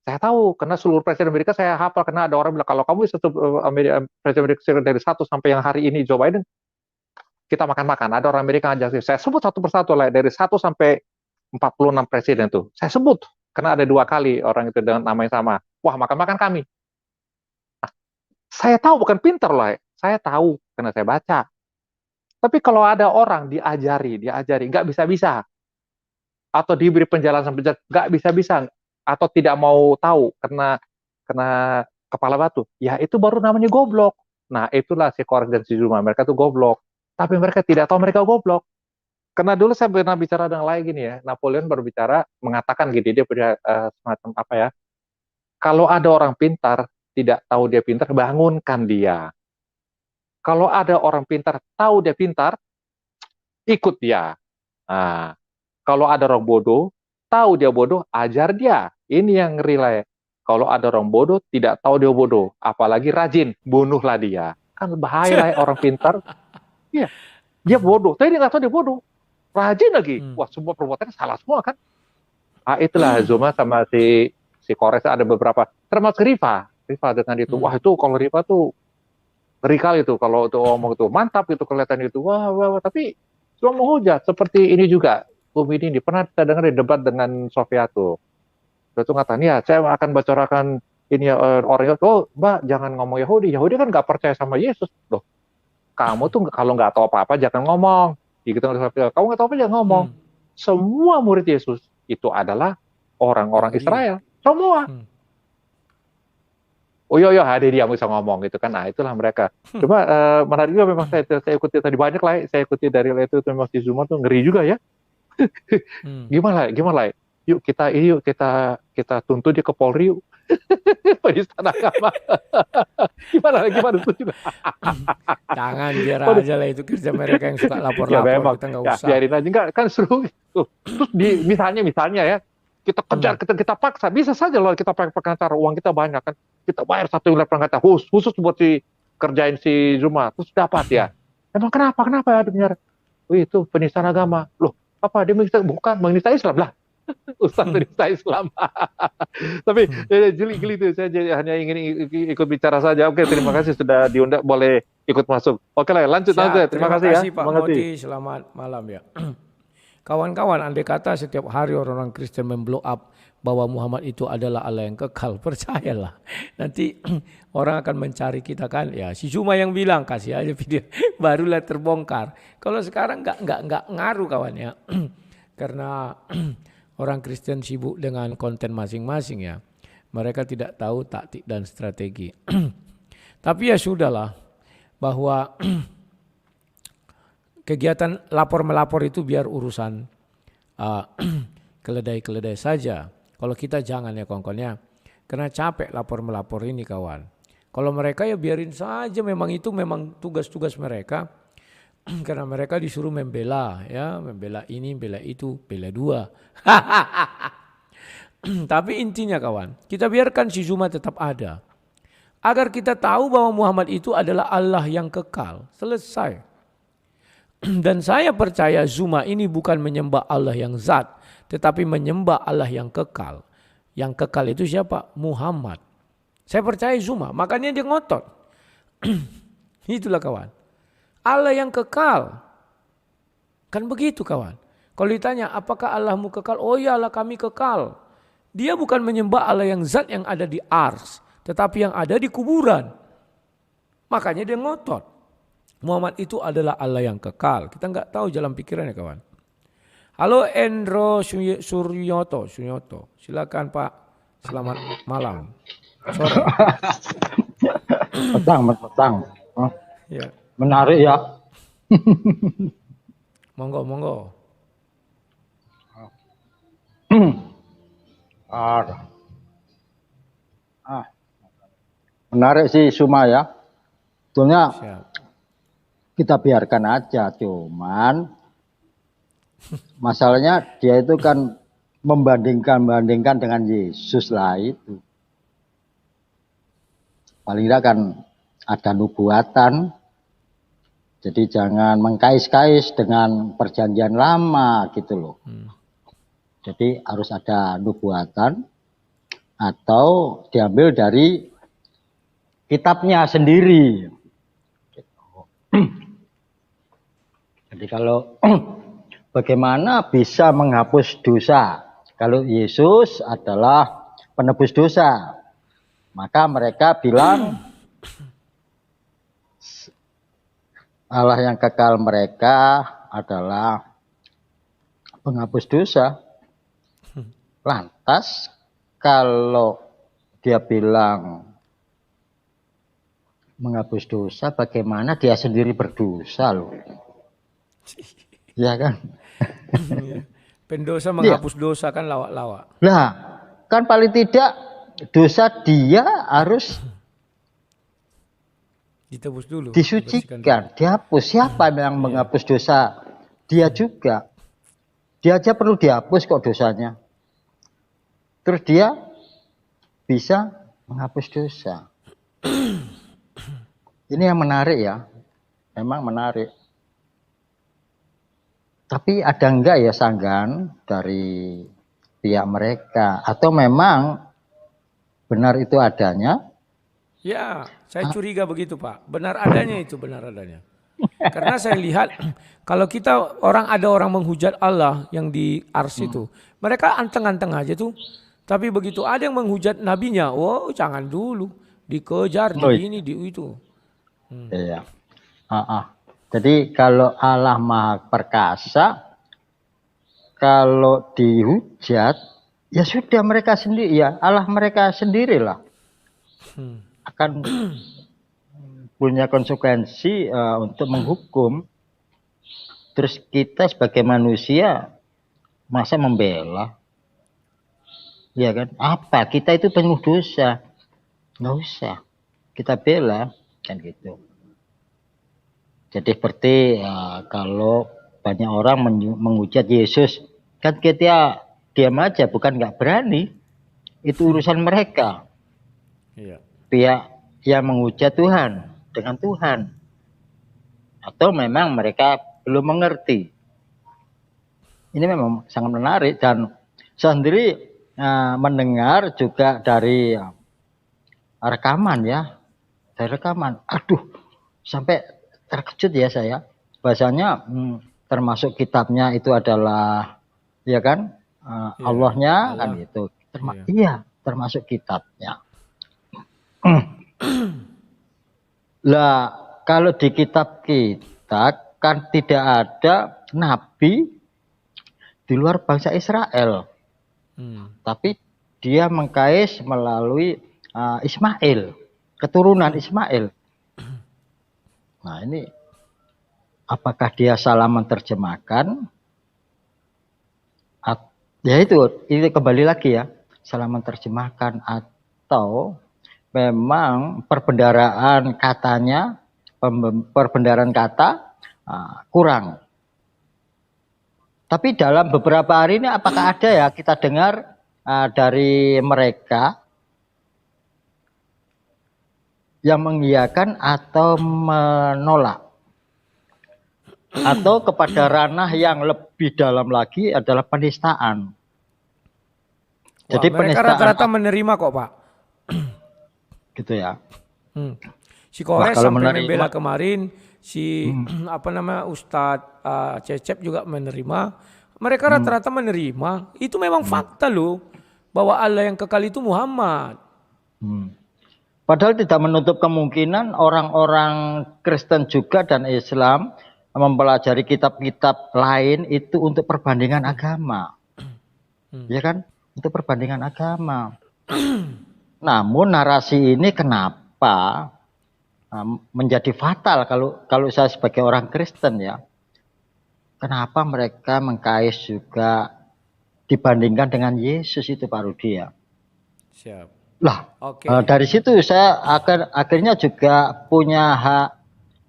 Saya tahu, karena seluruh presiden Amerika saya hafal, karena ada orang bilang, kalau kamu bisa presiden Amerika Serikat dari satu sampai yang hari ini Joe Biden, kita makan-makan. Ada orang Amerika ngajak saya sebut satu persatu lah, dari 1 sampai 46 presiden tuh. Saya sebut, karena ada 2 kali orang itu dengan nama yang sama. Wah, makan-makan kami. Nah, saya tahu bukan pintar lah, saya tahu karena saya baca. Tapi kalau ada orang diajari, nggak bisa-bisa, atau diberi penjelasan nggak bisa-bisa, atau tidak mau tahu karena kepala batu, ya itu baru namanya goblok. Nah, itulah si Korek dan si Zuma, mereka tuh goblok. Tapi mereka tidak tahu mereka goblok. Karena dulu saya pernah bicara dengan lain gini ya, Napoleon berbicara, mengatakan gini, dia punya semacam apa ya, kalau ada orang pintar, tidak tahu dia pintar, bangunkan dia. Kalau ada orang pintar, tahu dia pintar, ikut dia. Nah, kalau ada orang bodoh, tahu dia bodoh, ajar dia. Ini yang relay. Kalau ada orang bodoh, tidak tahu dia bodoh, apalagi rajin, bunuhlah dia. Kan bahaya lah ya, orang pintar. Iya, dia bodoh, tapi dia nggak tahu dia bodoh. Rajin lagi. Wah, semua perbuatannya salah semua kan. Ah, itulah Zuma sama si Kores ada beberapa. Termasuk Riva dengan itu. Wah, itu kalau Riva tuh ngeri kali itu. Kalau itu ngomong itu mantap itu kelihatan itu. Wah. Tapi cuma menghujat. Seperti ini juga. Bung ini pernah kita dengar di debat dengan Sofiato. Dia tuh ngatain, ya saya akan bocorkan ini orang itu. Oh, Mbak, jangan ngomong Yahudi. Yahudi kan nggak percaya sama Yesus. Loh, kamu tuh kalau nggak tahu apa-apa jangan ngomong. Gitu, kamu nggak tahu apa jangan ngomong. Semua murid Yesus itu adalah orang-orang Israel. Semua. Oh iya, ada dia bisa ngomong gitu kan. Nah, itulah mereka. Cuma menarik juga memang saya ikuti tadi banyak lah. Saya ikuti dari itu memang si Zuma tuh ngeri juga ya. Gimana? Yuk kita tuntut dia ke Polri yuk. Penistaan agama. Gimana tuh? Jangan, biar aja lah, itu kerja mereka yang suka lapor-lapor, ya, memang. kita nggak usah. Biarin aja, enggak kan seru gitu. Terus misalnya ya, kita kejar, kita paksa, bisa saja loh kita pakai pengacara, uang kita banyak kan, kita bayar 1 miliar pengacara khusus buat kerjain si Zuma, terus dapat ya. Emang kenapa ya benar? Itu penistaan agama. Loh, apa dia bukan menista Islam lah. Ustaz menista Islam. Tapi geli tuh, saya hanya ingin ikut bicara saja. Oke, terima kasih sudah diundang, boleh ikut masuk. Oke lah, lanjut. Terima kasih ya. Pak Moti, selamat malam ya. Kawan-kawan, andai kata setiap hari orang-orang Kristen memblow up bahwa Muhammad itu adalah Allah yang kekal, percayalah. Nanti orang akan mencari kita kan. Ya, si Zuma yang bilang, kasih aja video, barulah terbongkar. Kalau sekarang nggak ngaruh kawan ya. Karena orang Kristen sibuk dengan konten masing-masing ya. Mereka tidak tahu taktik dan strategi. Tapi ya sudahlah, bahwa kegiatan lapor-melapor itu biar urusan keledai-keledai saja. Kalau kita jangan ya kawan-kawan ya. Karena capek lapor-melapor ini kawan. Kalau mereka ya biarin saja, memang itu memang tugas-tugas mereka. Karena mereka disuruh membela ya, membela ini, membela itu, bela dua. Tapi intinya kawan, kita biarkan si Zuma tetap ada. Agar kita tahu bahwa Muhammad itu adalah Allah yang kekal. Selesai. Dan saya percaya Zuma ini bukan menyembah Allah yang zat, tetapi menyembah Allah yang kekal. Yang kekal itu siapa? Muhammad. Saya percaya Zuma, makanya dia ngotot. Itulah kawan. Allah yang kekal. Kan begitu kawan. Kalau ditanya apakah Allahmu kekal? Oh ya, Allah kami kekal. Dia bukan menyembah Allah yang zat yang ada di ars, tetapi yang ada di kuburan. Makanya dia ngotot. Muhammad itu adalah Allah yang kekal. Kita nggak tahu jalan pikirannya kawan. Halo Endro Suryoto. Silakan Pak. Selamat malam. Sore. Petang. Ya. Menarik ya. Monggo. Ah, menarik sih Suma ya. Sebetulnya Siap. kita biarkan aja, cuman masalahnya dia itu kan membandingkan dengan Yesus lah itu. Paling tidak kan ada nubuatan. Jadi jangan mengkais-kais dengan perjanjian lama gitu loh. Jadi harus ada nubuatan atau diambil dari kitabnya sendiri. Jadi kalau bagaimana bisa menghapus dosa? Kalau Yesus adalah penebus dosa, maka mereka bilang Allah yang kekal mereka adalah penghapus dosa. Lantas kalau dia bilang menghapus dosa, bagaimana dia sendiri berdosa loh? Ya kan? Pendosa menghapus dosa kan lawak-lawak. Nah, kan paling tidak dosa dia harus Ditebus dulu. disucikan, dibersihkan dulu. dihapus. Siapa yang menghapus dosa? Dia juga. Dia aja perlu dihapus kok dosanya. Terus dia bisa menghapus dosa. Ini yang menarik ya. Memang menarik. Tapi ada enggak ya sanggahan dari pihak mereka? Atau memang benar itu adanya? Ya, saya curiga begitu Pak. Benar adanya itu, benar adanya. Karena saya lihat kalau kita ada orang menghujat Allah yang di Ars itu, mereka anteng-anteng aja tuh. Tapi begitu ada yang menghujat nabinya, wow jangan dulu, dikejar di ini di itu. Iya. Jadi kalau Allah Maha Perkasa, kalau dihujat, ya sudah mereka sendiri, ya Allah mereka sendirilah akan punya konsekuensi untuk menghukum. Terus kita sebagai manusia masa membela? Ya kan? Apa? Kita itu penuh dosa. Nggak usah. Kita bela. Kan gitu. Jadi seperti kalau banyak orang menghujat Yesus. Kan kita diam aja. Bukan nggak berani. Itu urusan mereka. Iya. Pihak yang menghujat Tuhan. Dengan Tuhan. Atau memang mereka belum mengerti. Ini memang sangat menarik. Dan saya sendiri mendengar juga dari rekaman ya, dari rekaman. Aduh, sampai terkejut ya saya. Bahasanya termasuk kitabnya itu adalah, ya kan, Allahnya Allah. Kan gitu. Iya, termasuk kitabnya. Lah, kalau di kitab kita kan tidak ada nabi di luar bangsa Israel. Tapi dia mengkais melalui Ismail, keturunan Ismail. Nah ini apakah dia salah menerjemahkan? Ya itu kembali lagi ya, salah menerjemahkan atau memang perbendaharaan katanya, perbendaharaan kata kurang. Tapi dalam beberapa hari ini apakah ada ya kita dengar dari mereka yang mengiyakan atau menolak? Atau kepada ranah yang lebih dalam lagi adalah penistaan. Jadi mereka penistaan rata-rata menerima kok Pak. Gitu ya. Si Kores kalau sampai menerima, membela kemarin, si Ustadz Cecep juga menerima. Mereka rata-rata menerima. Itu memang fakta loh, bahwa Allah yang kekal itu Muhammad. Padahal tidak menutup kemungkinan orang-orang Kristen juga dan Islam mempelajari kitab-kitab lain itu untuk perbandingan agama. Ya kan? Untuk perbandingan agama. Namun narasi ini kenapa menjadi fatal kalau saya sebagai orang Kristen ya? Kenapa mereka mengkais juga dibandingkan dengan Yesus itu Pak Rudi ya? Siap. Lah, Oke. dari situ saya akhirnya juga punya hak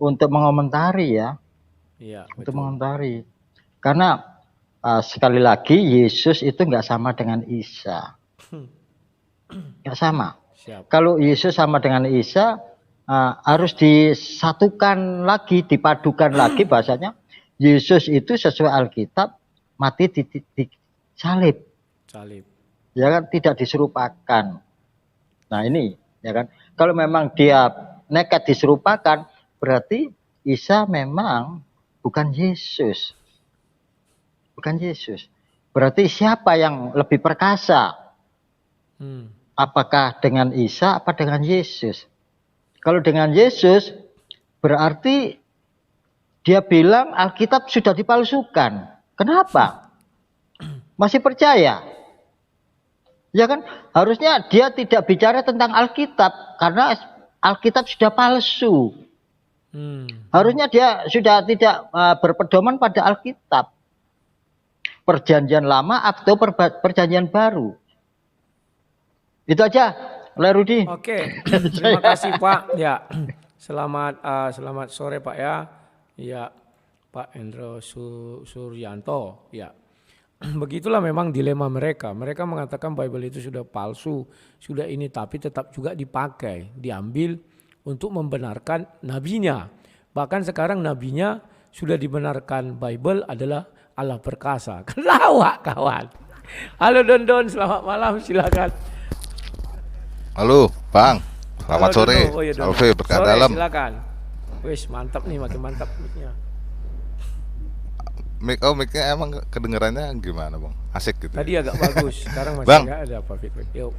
untuk mengomentari ya, Iya, untuk betul. mengomentari. Karena sekali lagi Yesus itu nggak sama dengan Isa, nggak sama. Siap. Kalau Yesus sama dengan Isa, harus disatukan lagi, dipadukan lagi bahasanya. Yesus itu sesuai Alkitab mati di salib, Salib. ya kan, tidak diserupakan. Nah ini, ya kan, kalau memang dia nekat diserupakan, berarti Isa memang bukan Yesus, bukan Yesus. Berarti siapa yang lebih perkasa? Hmm. Apakah dengan Isa apa dengan Yesus? Kalau dengan Yesus, berarti dia bilang Alkitab sudah dipalsukan. Kenapa? Masih percaya? Ya kan? Harusnya dia tidak bicara tentang Alkitab karena Alkitab sudah palsu. Harusnya dia sudah tidak berpedoman pada Alkitab. Perjanjian lama atau perjanjian baru. Itu aja, Rudi. Oke, terima kasih Pak. Ya, selamat sore Pak ya. Ya, Pak Endro Suryanto. Ya, begitulah memang dilema mereka. Mereka mengatakan Bible itu sudah palsu, sudah ini, tapi tetap juga dipakai, diambil untuk membenarkan nabinya. Bahkan sekarang nabinya sudah dibenarkan Bible adalah Allah perkasa. Kan lawak kawan. Halo Don, selamat malam, silakan. Halo, Bang. Selamat Halo, sore. Dono. Oh, iya, Dono. Alve berkah Sore, dalam. silakan. Wis, mantap nih, makin mantap mic-nya. Mic-nya emang kedengarannya gimana, Bang? Asik gitu. Tadi agak bagus, sekarang masih Bang. enggak ada apa feedback. Yuk.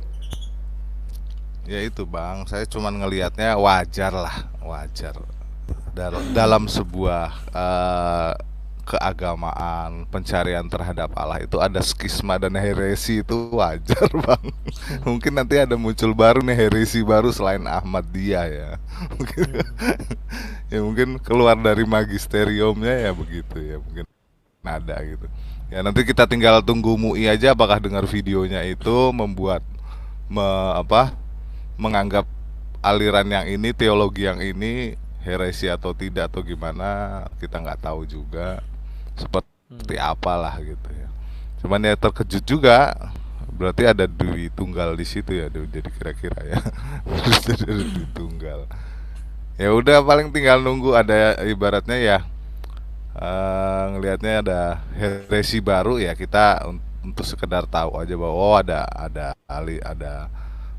Ya itu, Bang. Saya cuma ngelihatnya wajar lah, wajar. Dalam sebuah keagamaan, pencarian terhadap Allah itu ada skisma dan heresi, itu wajar, Bang. Mungkin nanti ada muncul baru nih, heresi baru selain Ahmadiyah ya. Ya mungkin keluar dari magisteriumnya ya begitu ya, mungkin ada gitu. Ya nanti kita tinggal tunggu MUI aja apakah dengar videonya itu membuat menganggap aliran yang ini, teologi yang ini heresi atau tidak atau gimana, kita nggak tahu juga seperti apalah gitu ya. Cuman ya terkejut juga, berarti ada Dwi Tunggal di situ ya, jadi kira-kira ya. Ada Dwi Tunggal. Ya udah, paling tinggal nunggu ada ibaratnya ya, ngelihatnya ada heresi baru ya, kita untuk sekedar tahu aja bahwa oh ada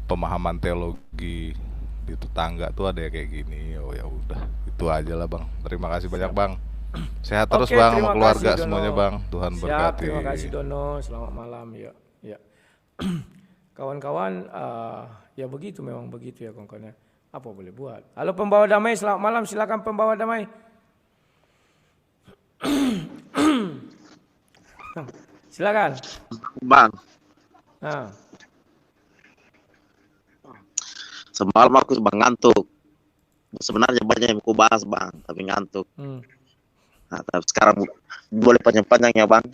pemahaman teologi di tetangga tuh ada kayak gini. Oh ya udah, itu aja lah Bang. Terima kasih banyak Bang. Sehat terus Oke, Bang terima sama keluarga kasih, Dono. semuanya Bang. Tuhan Siap, berkati. terima kasih Dono. Selamat malam ya. Ya. Kawan-kawan, ya begitu, memang begitu ya kawan-kawan. Apa boleh buat? Halo pembawa damai, selamat malam. Silakan pembawa damai. Silakan. Bang, Nah, semalam aku bang ngantuk. Sebenarnya banyak yang aku bahas bang, tapi ngantuk. Nah, tapi sekarang boleh panjang-panjang ya bang.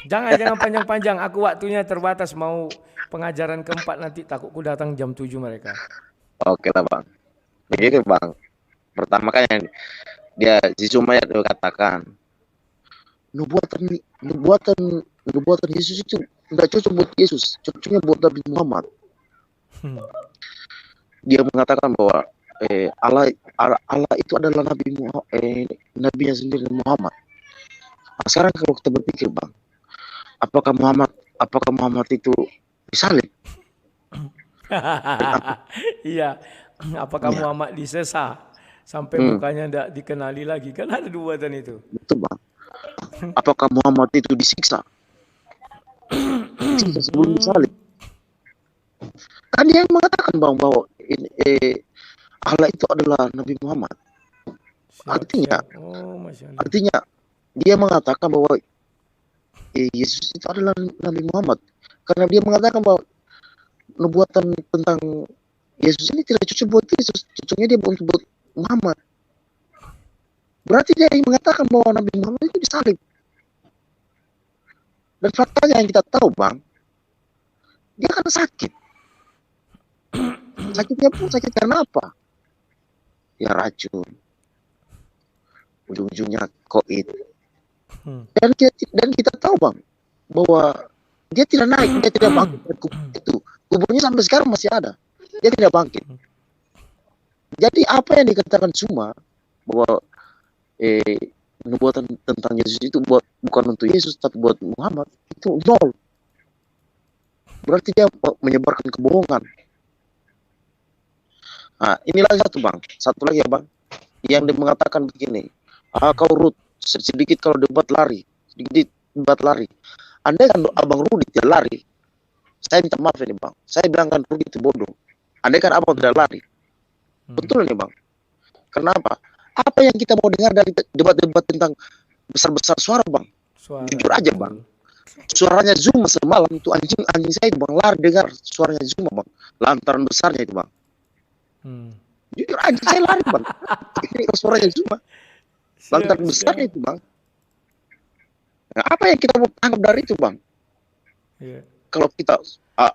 jangan panjang-panjang. Aku waktunya terbatas, mau pengajaran keempat nanti, takutku datang jam 7 mereka. Oke lah bang. Begini bang, pertama kan yang dia si Sumayat dia katakan, nubuatan Yesus itu nggak cocok buat Yesus, cocoknya buat Nabi Muhammad. Dia mengatakan bahwa Allah itu adalah nabinya sendiri Muhammad. Nah, sekarang kalau kita berpikir bang, apakah Muhammad itu disalib? Iya, apakah Muhammad disesah sampai mukanya tidak dikenali lagi? Kan ada nubuatan itu. Betul bang. Apakah Muhammad itu disiksa? Disiksa sebelum disalib. Kan dia yang mengatakan bang bahwa Allah itu adalah Nabi Muhammad. Artinya dia mengatakan bahwa Yesus itu adalah Nabi Muhammad. Karena dia mengatakan bahwa nubuatan tentang Yesus ini tidak cocok buat Yesus, cocoknya dia buat Muhammad. Berarti dia yang mengatakan bahwa Nabi Muhammad itu disalib. Dan faktanya yang kita tahu bang, dia kan sakit. Sakitnya pun sakit karena apa? Ya racun. Ujung-ujungnya COVID. Dan kita tahu bang, bahwa dia tidak naik, dia tidak bangkit dari kubur itu. Kuburnya sampai sekarang masih ada. Dia tidak bangkit. Jadi apa yang dikatakan Zuma bahwa nubuatan tentang Yesus itu bukan untuk Yesus tapi buat Muhammad, itu nol. Berarti dia menyebarkan kebohongan. Nah, ini lagi satu lagi ya bang, yang dia mengatakan begini, kau Ruth sedikit kalau debat lari, andai kan abang Rudi tidak lari, saya minta maaf ini bang, saya bilang kan Rudi itu bodoh, andai kan abang tidak lari. Betul nih bang, kenapa? Apa yang kita mau dengar dari debat-debat tentang besar-besar suara bang? Jujur aja bang, suaranya Zuma semalam itu anjing saya itu bang, lari dengar suaranya Zuma bang, lantaran besarnya itu bang. Jujur aja saya lari bang, ini suaranya Zuma, lantaran besarnya itu bang. Nah, apa yang kita mau tangkap dari itu bang? Kalau kita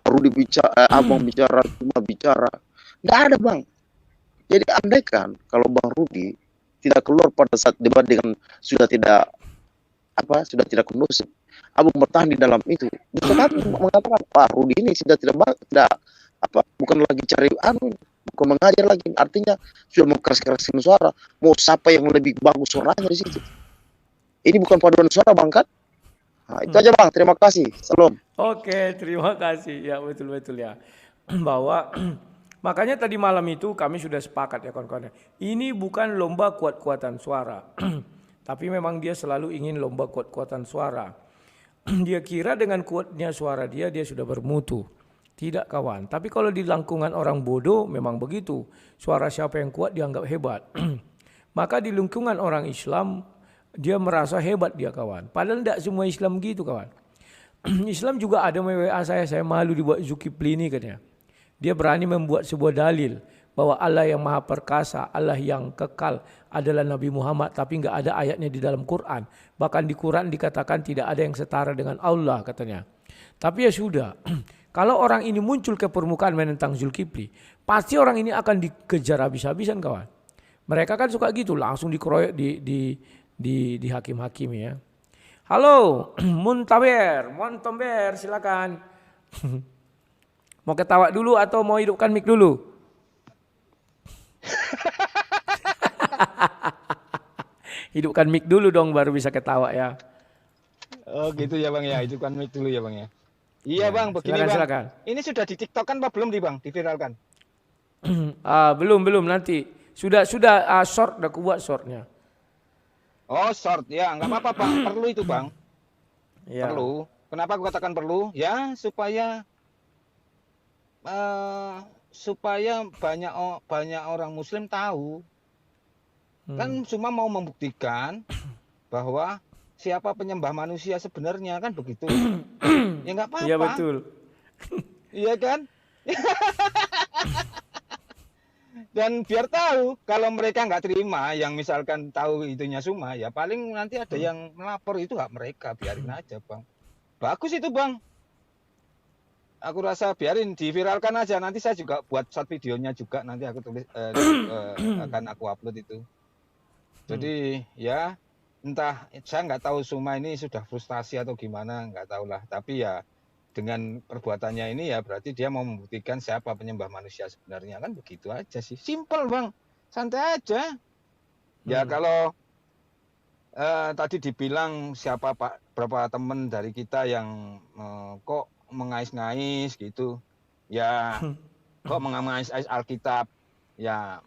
Rudi bicara, abang bicara, Zuma bicara, nggak ada bang. Jadi andaikan kalau bang Rudi tidak keluar pada saat debat dengan sudah tidak kondusif, abang bertahan di dalam itu, bukan mengatakan Pak Rudi ini sudah bukan lagi cari bukan mengajar lagi, artinya sudah mau keras-kerasin suara, mau siapa yang lebih bagus suaranya di situ. Ini bukan paduan suara bang kan? Nah, itu aja bang, terima kasih, salam. Oke, terima kasih, ya betul ya, bahwa makanya tadi malam itu kami sudah sepakat ya kawan-kawan. Ini bukan lomba kuat-kuatan suara, tapi memang dia selalu ingin lomba kuat-kuatan suara. Dia kira dengan kuatnya suara dia sudah bermutu. Tidak kawan, tapi kalau di lingkungan orang bodoh memang begitu. Suara siapa yang kuat dianggap hebat. Maka di lingkungan orang Islam dia merasa hebat dia kawan. Padahal tidak semua Islam gitu kawan. Islam juga ada WA saya malu dibuat Zulkifli ini katanya. Dia berani membuat sebuah dalil bahwa Allah yang maha perkasa, Allah yang kekal adalah Nabi Muhammad, tapi enggak ada ayatnya di dalam Quran. Bahkan di Quran dikatakan tidak ada yang setara dengan Allah katanya. Tapi ya sudah, kalau orang ini muncul ke permukaan menentang Zulkifli, pasti orang ini akan dikejar habis-habisan kawan. Mereka kan suka gitu, langsung dikeroyok di hakim-hakim ya. Halo, Montomber, silakan. Mau ketawa dulu atau mau hidupkan mic dulu? Hidupkan mic dulu dong baru bisa ketawa ya. Oh gitu ya bang ya, hidupkan mic dulu ya bang ya. Iya bang, begini silakan. Bang. Ini sudah di TikTok kan, Pak belum di bang, diviralkan? Belum nanti. Sudah short, udah kubuat shortnya. Oh short ya, nggak apa-apa bang, perlu itu bang. Ya. Perlu. Kenapa aku katakan perlu? Ya supaya banyak orang Muslim tahu. Kan cuma mau membuktikan bahwa siapa penyembah manusia sebenarnya kan begitu. Ya nggak apa-apa. Iya betul. Iya kan? Dan biar tahu kalau mereka nggak terima, yang misalkan tahu itunya Zuma, ya paling nanti ada yang melapor, itu hak mereka, biarin aja bang. Bagus itu bang. Aku rasa biarin diviralkan aja. Nanti saya juga buat short videonya juga, nanti aku tulis akan aku upload itu. Jadi ya entah, saya nggak tahu Zuma ini sudah frustasi atau gimana, nggak tahu lah. Tapi ya dengan perbuatannya ini ya berarti dia mau membuktikan siapa penyembah manusia sebenarnya, kan begitu aja sih. Simple bang, santai aja. Ya kalau tadi dibilang siapa berapa teman dari kita yang kok mengais-ngais gitu, ya kok mengais-ngais Alkitab, ya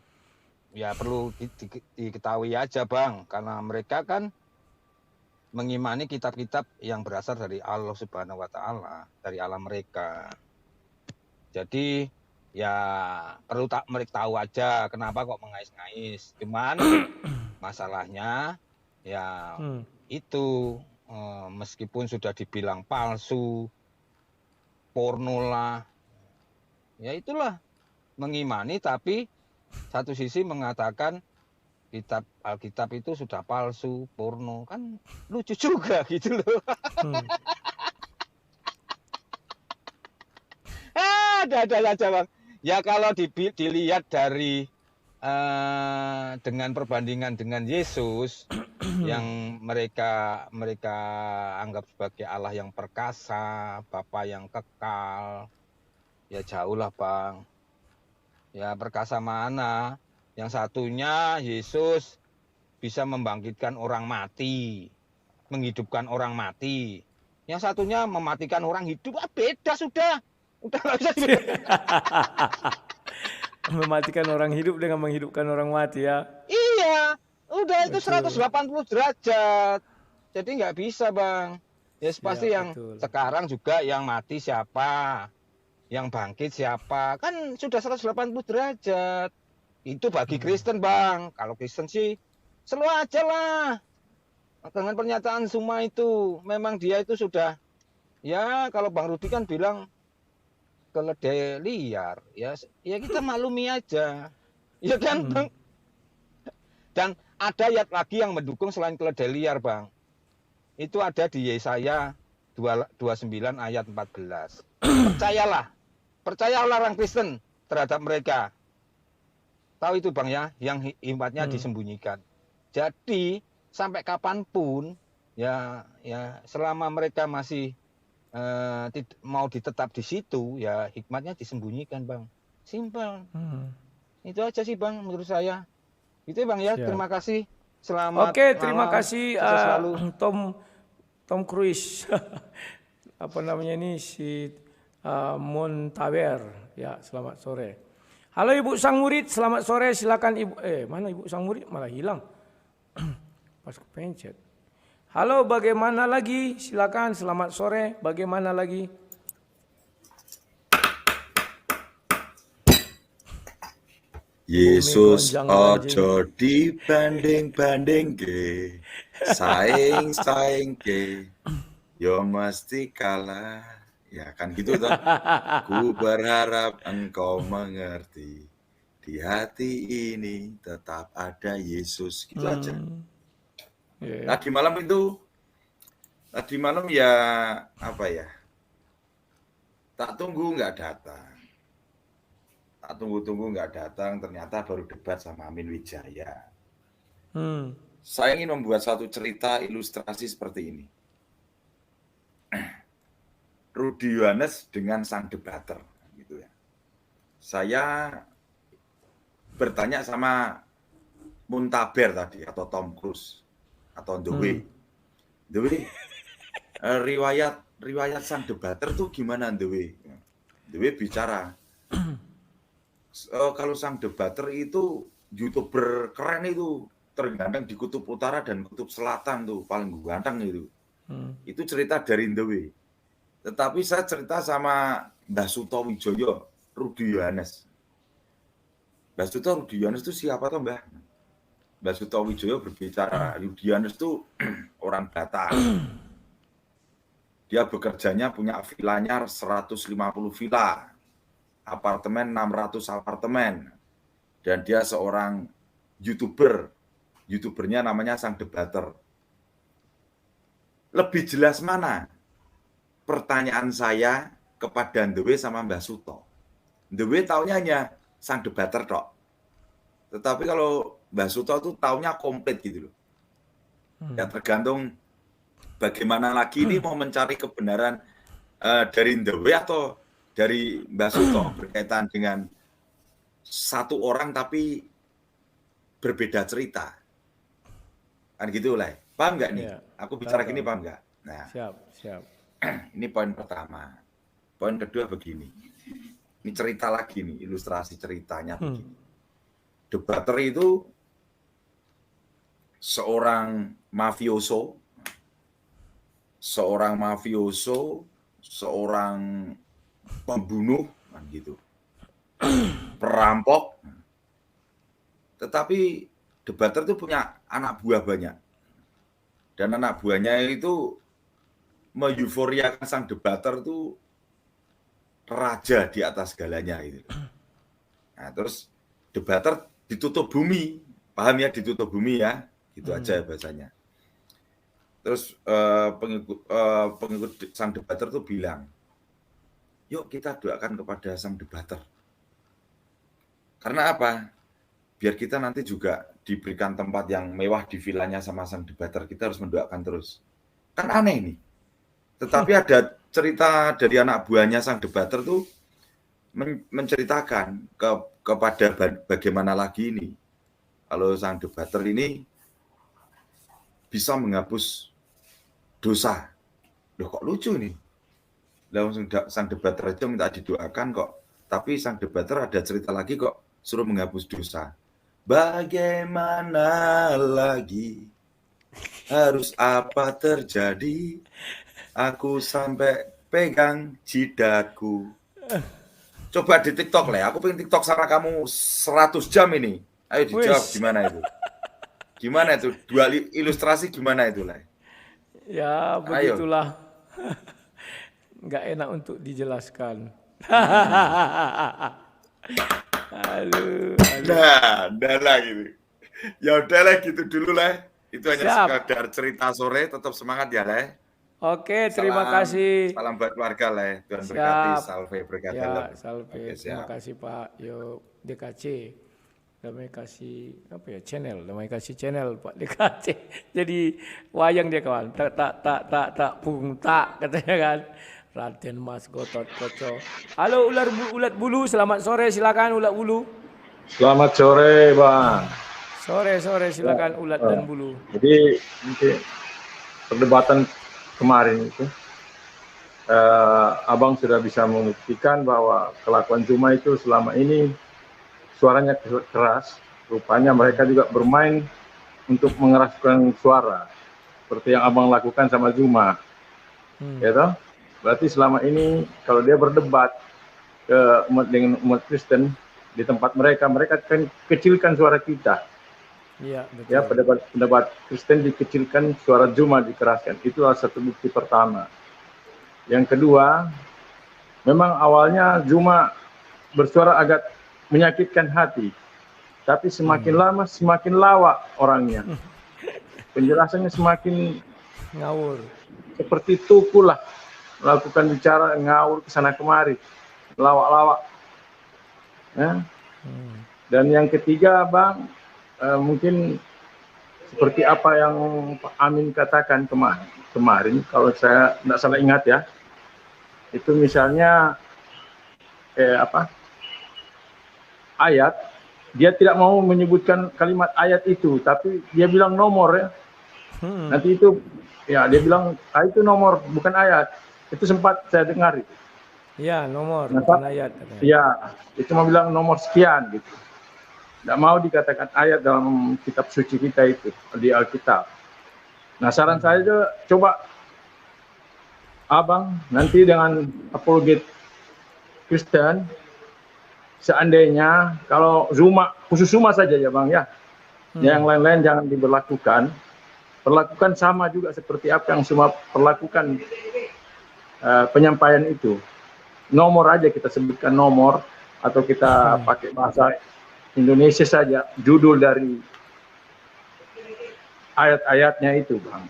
perlu diketahui aja bang, karena mereka kan mengimani kitab-kitab yang berasal dari Allah Subhanahu wa Ta'ala, dari Allah mereka. Jadi ya perlu mereka tahu aja kenapa kok mengais-ngais. Cuman masalahnya ya itu meskipun sudah dibilang palsu, porno lah, ya itulah mengimani, tapi satu sisi mengatakan Alkitab itu sudah palsu, porno, kan lucu juga gitu loh. Ada aja bang. Ya kalau dilihat dari dengan perbandingan dengan Yesus yang mereka anggap sebagai Allah yang perkasa, Bapa yang kekal, ya jauh lah Bang. Ya perkasa mana? Yang satunya Yesus bisa membangkitkan orang mati, menghidupkan orang mati. Yang satunya mematikan orang hidup. Beda sudah. Udah nggak bisa Mematikan orang hidup dengan menghidupkan orang mati ya. Iya, udah itu Betul. 180 derajat. Jadi nggak bisa Bang. Ya pasti Siap, yang betul. sekarang juga yang mati siapa, yang bangkit siapa, kan sudah 180 derajat. Itu bagi Kristen Bang. Kalau Kristen sih selalu aja lah. Dengan pernyataan Zuma itu, memang dia itu sudah, ya kalau Bang Rudi kan bilang keledai liar, ya kita maklumi aja, ya kan Bang. Dan ada ayat lagi yang mendukung selain keledai liar Bang. Itu ada di Yesaya 29 ayat 14. Percayalah orang Kristen terhadap mereka. Tahu itu Bang ya, yang hikmatnya disembunyikan. Jadi sampai kapanpun ya selama mereka masih mau ditetap di situ, ya hikmatnya disembunyikan Bang. Simpel. Itu aja sih Bang menurut saya. Itu Bang ya. Siap. Terima kasih. Selamat Oke, terima malam. kasih Sukses selalu. Tom Cruise. Apa namanya ini si Montaver. Ya, selamat sore. Halo Ibu Sang Murid, selamat sore. Silakan Ibu. Mana Ibu Sang Murid? Malah hilang. Pas kepencet. Halo, bagaimana lagi? Silakan, selamat sore. Bagaimana lagi? Yesus ojo dibanding-banding ke, saing ke, yo mesti kalah. Ya kan gitu toh. Ku berharap engkau mengerti, di hati ini tetap ada Yesus, gitu aja. Tadi malam ya apa ya, tak tunggu nggak datang. Tak tunggu-tunggu nggak datang, ternyata baru debat sama Amin Wijaya. Saya ingin membuat satu cerita ilustrasi seperti ini. Rudi Yohanes dengan sang debater, gitu ya. Saya bertanya sama Muntaber tadi atau Tom Cruise atau The Way. Riwayat sang debater tuh gimana The Way? The Way bicara. Kalau sang debater itu YouTuber keren itu, terganteng di kutub utara dan kutub selatan tuh, paling ganteng itu. Itu cerita dari The Way. Tetapi saya cerita sama Mbah Suto Wijoyo, Rudi Yohanes. Mbah Suto Rudi Yohanes itu siapa toh Mbah? Mbah Suto Wijoyo berbicara, Rudi Yohanes itu orang Batak. Dia bekerjanya punya vilanya 150 villa. Apartemen 600 apartemen, dan dia seorang YouTubernya namanya Sang Debater. Lebih jelas mana? Pertanyaan saya kepada Ndewe sama Mbah Suto. Ndewe taunya hanya Sang Debater tok. Tetapi kalau Mbah Suto itu taunya komplit gitu loh. Ya tergantung bagaimana lagi ini mau mencari kebenaran dari Ndewe atau dari Mbah Suto berkaitan dengan satu orang tapi berbeda cerita. Kan gitu lah. Paham nggak nih? Ya, Aku bicara paham. gini paham nggak? Nah, Siap. ini poin pertama. Poin kedua begini. Ini cerita lagi nih, ilustrasi ceritanya begini. Debater itu seorang mafioso, seorang pembunuh, kan gitu, perampok. Tetapi debater itu punya anak buah banyak, dan anak buahnya itu meeuforiakan sang debater itu raja di atas segalanya gitu. Nah, terus debater ditutup bumi, paham ya, ditutup bumi ya, gitu aja bahasanya. Terus pengikut sang debater tuh bilang, yuk kita doakan kepada sang debater Karena apa? Biar kita nanti juga diberikan tempat yang mewah di vilanya sama sang debater, kita harus mendoakan terus. Kan aneh ini. Tetapi ada cerita dari anak buahnya sang debater tuh menceritakan kepada bagaimana lagi ini. Kalau sang debater ini bisa menghapus dosa. Loh kok lucu nih. Langsung sang debater aja minta didoakan kok. Tapi sang debater ada cerita lagi kok suruh menghapus dosa. Bagaimana lagi? Harus apa terjadi? Aku sampai pegang jidaku. Coba di TikTok lah. Aku pengen TikTok sama kamu 100 jam ini. Ayo dijawab gimana itu? Gimana itu? Dua ilustrasi gimana itu lah? Ya begitulah. Nggak enak untuk dijelaskan. Aduh. Nah lah gitu. Ya udahlah gitu dulu lah. Itu hanya sekadar cerita sore. Tetap semangat ya lah. Oke, terima kasih. Salam buat keluarga lah. Tuhan berkati. Salve berkati. Ya, salve. Oke, terima kasih Pak Yo DKC. Damai kasih apa ya channel, damai kasih channel Pak DKC. Jadi wayang dia kawan. Tak pung tak katanya kan. Raden Mas Gotot Koco. Halo ulat bulu, selamat sore, silakan ulat bulu. Selamat sore, Bang. Sore silakan ulat dan bulu. Jadi perdebatan kemarin itu Abang sudah bisa membuktikan bahwa kelakuan Zuma itu selama ini suaranya keras. Rupanya mereka juga bermain untuk mengeraskan suara seperti yang Abang lakukan sama Zuma. Ya toh? Berarti selama ini kalau dia berdebat dengan umat Kristen di tempat mereka akan kecilkan suara kita. Iya, betul. Ya, pendapat Kristen dikecilkan, suara Zuma dikeraskan. Itu adalah satu bukti pertama. Yang kedua, memang awalnya Zuma bersuara agak menyakitkan hati. Tapi semakin lama semakin lawak orangnya. Penjelasannya semakin ngawur. Seperti tukulah. Melakukan bicara ngawur ke sana kemari, lawak-lawak. Ya. Dan yang ketiga, Bang, mungkin seperti apa yang Pak Amin katakan kemarin, kalau saya tidak salah ingat ya, itu misalnya ayat, dia tidak mau menyebutkan kalimat ayat itu, tapi dia bilang nomor ya. Nanti itu, ya dia bilang itu nomor bukan ayat. Itu sempat saya dengar itu. Iya, nomor bukan ayat. Iya, itu mau bilang nomor sekian gitu. Tidak mau dikatakan ayat dalam kitab suci kita itu, di Alkitab. Nah, saran saya juga coba Abang nanti dengan apologet Kristen, seandainya kalau Zuma, khusus Zuma saja ya Bang ya, yang lain-lain jangan diberlakukan. Perlakukan sama juga seperti apa yang Zuma perlakukan penyampaian itu. Nomor aja kita sebutkan nomor, atau kita pakai bahasa Indonesia saja, judul dari ayat-ayatnya itu Bang.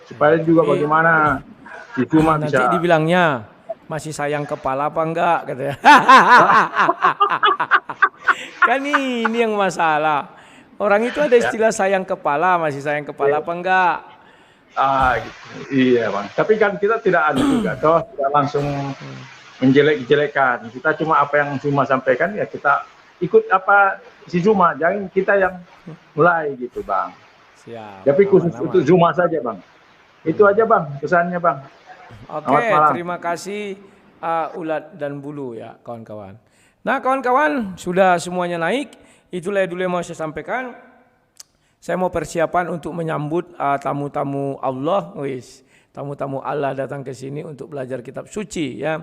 Supaya juga bagaimana si Zuma bisa. Nanti dibilangnya masih sayang kepala apa enggak katanya. Kan ini yang masalah. Orang itu ada istilah sayang kepala, masih sayang kepala apa enggak? Gitu. Iya Bang. Tapi kan kita tidak ada juga, toh tidak langsung menjelek-jelekan. Kita cuma apa yang Zuma sampaikan ya kita ikut apa si Zuma, jangan kita yang mulai gitu Bang. Siap. Tapi khusus untuk Zuma saja Bang. Itu aja Bang pesannya Bang. Oke, terima kasih ulat dan bulu ya kawan-kawan. Nah kawan-kawan sudah semuanya naik. Itulah dulu yang mau saya sampaikan. Saya mau persiapan untuk menyambut tamu-tamu Allah, tamu-tamu Allah datang ke sini untuk belajar kitab suci ya.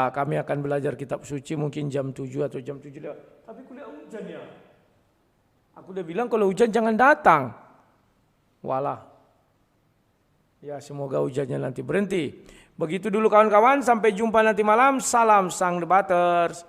Kami akan belajar kitab suci mungkin jam 7 atau jam 7 lewat. Tapi kuliah hujan ya. Aku udah bilang kalau hujan jangan datang. Walah. Ya semoga hujannya nanti berhenti. Begitu dulu kawan-kawan, sampai jumpa nanti malam. Salam sang debaters.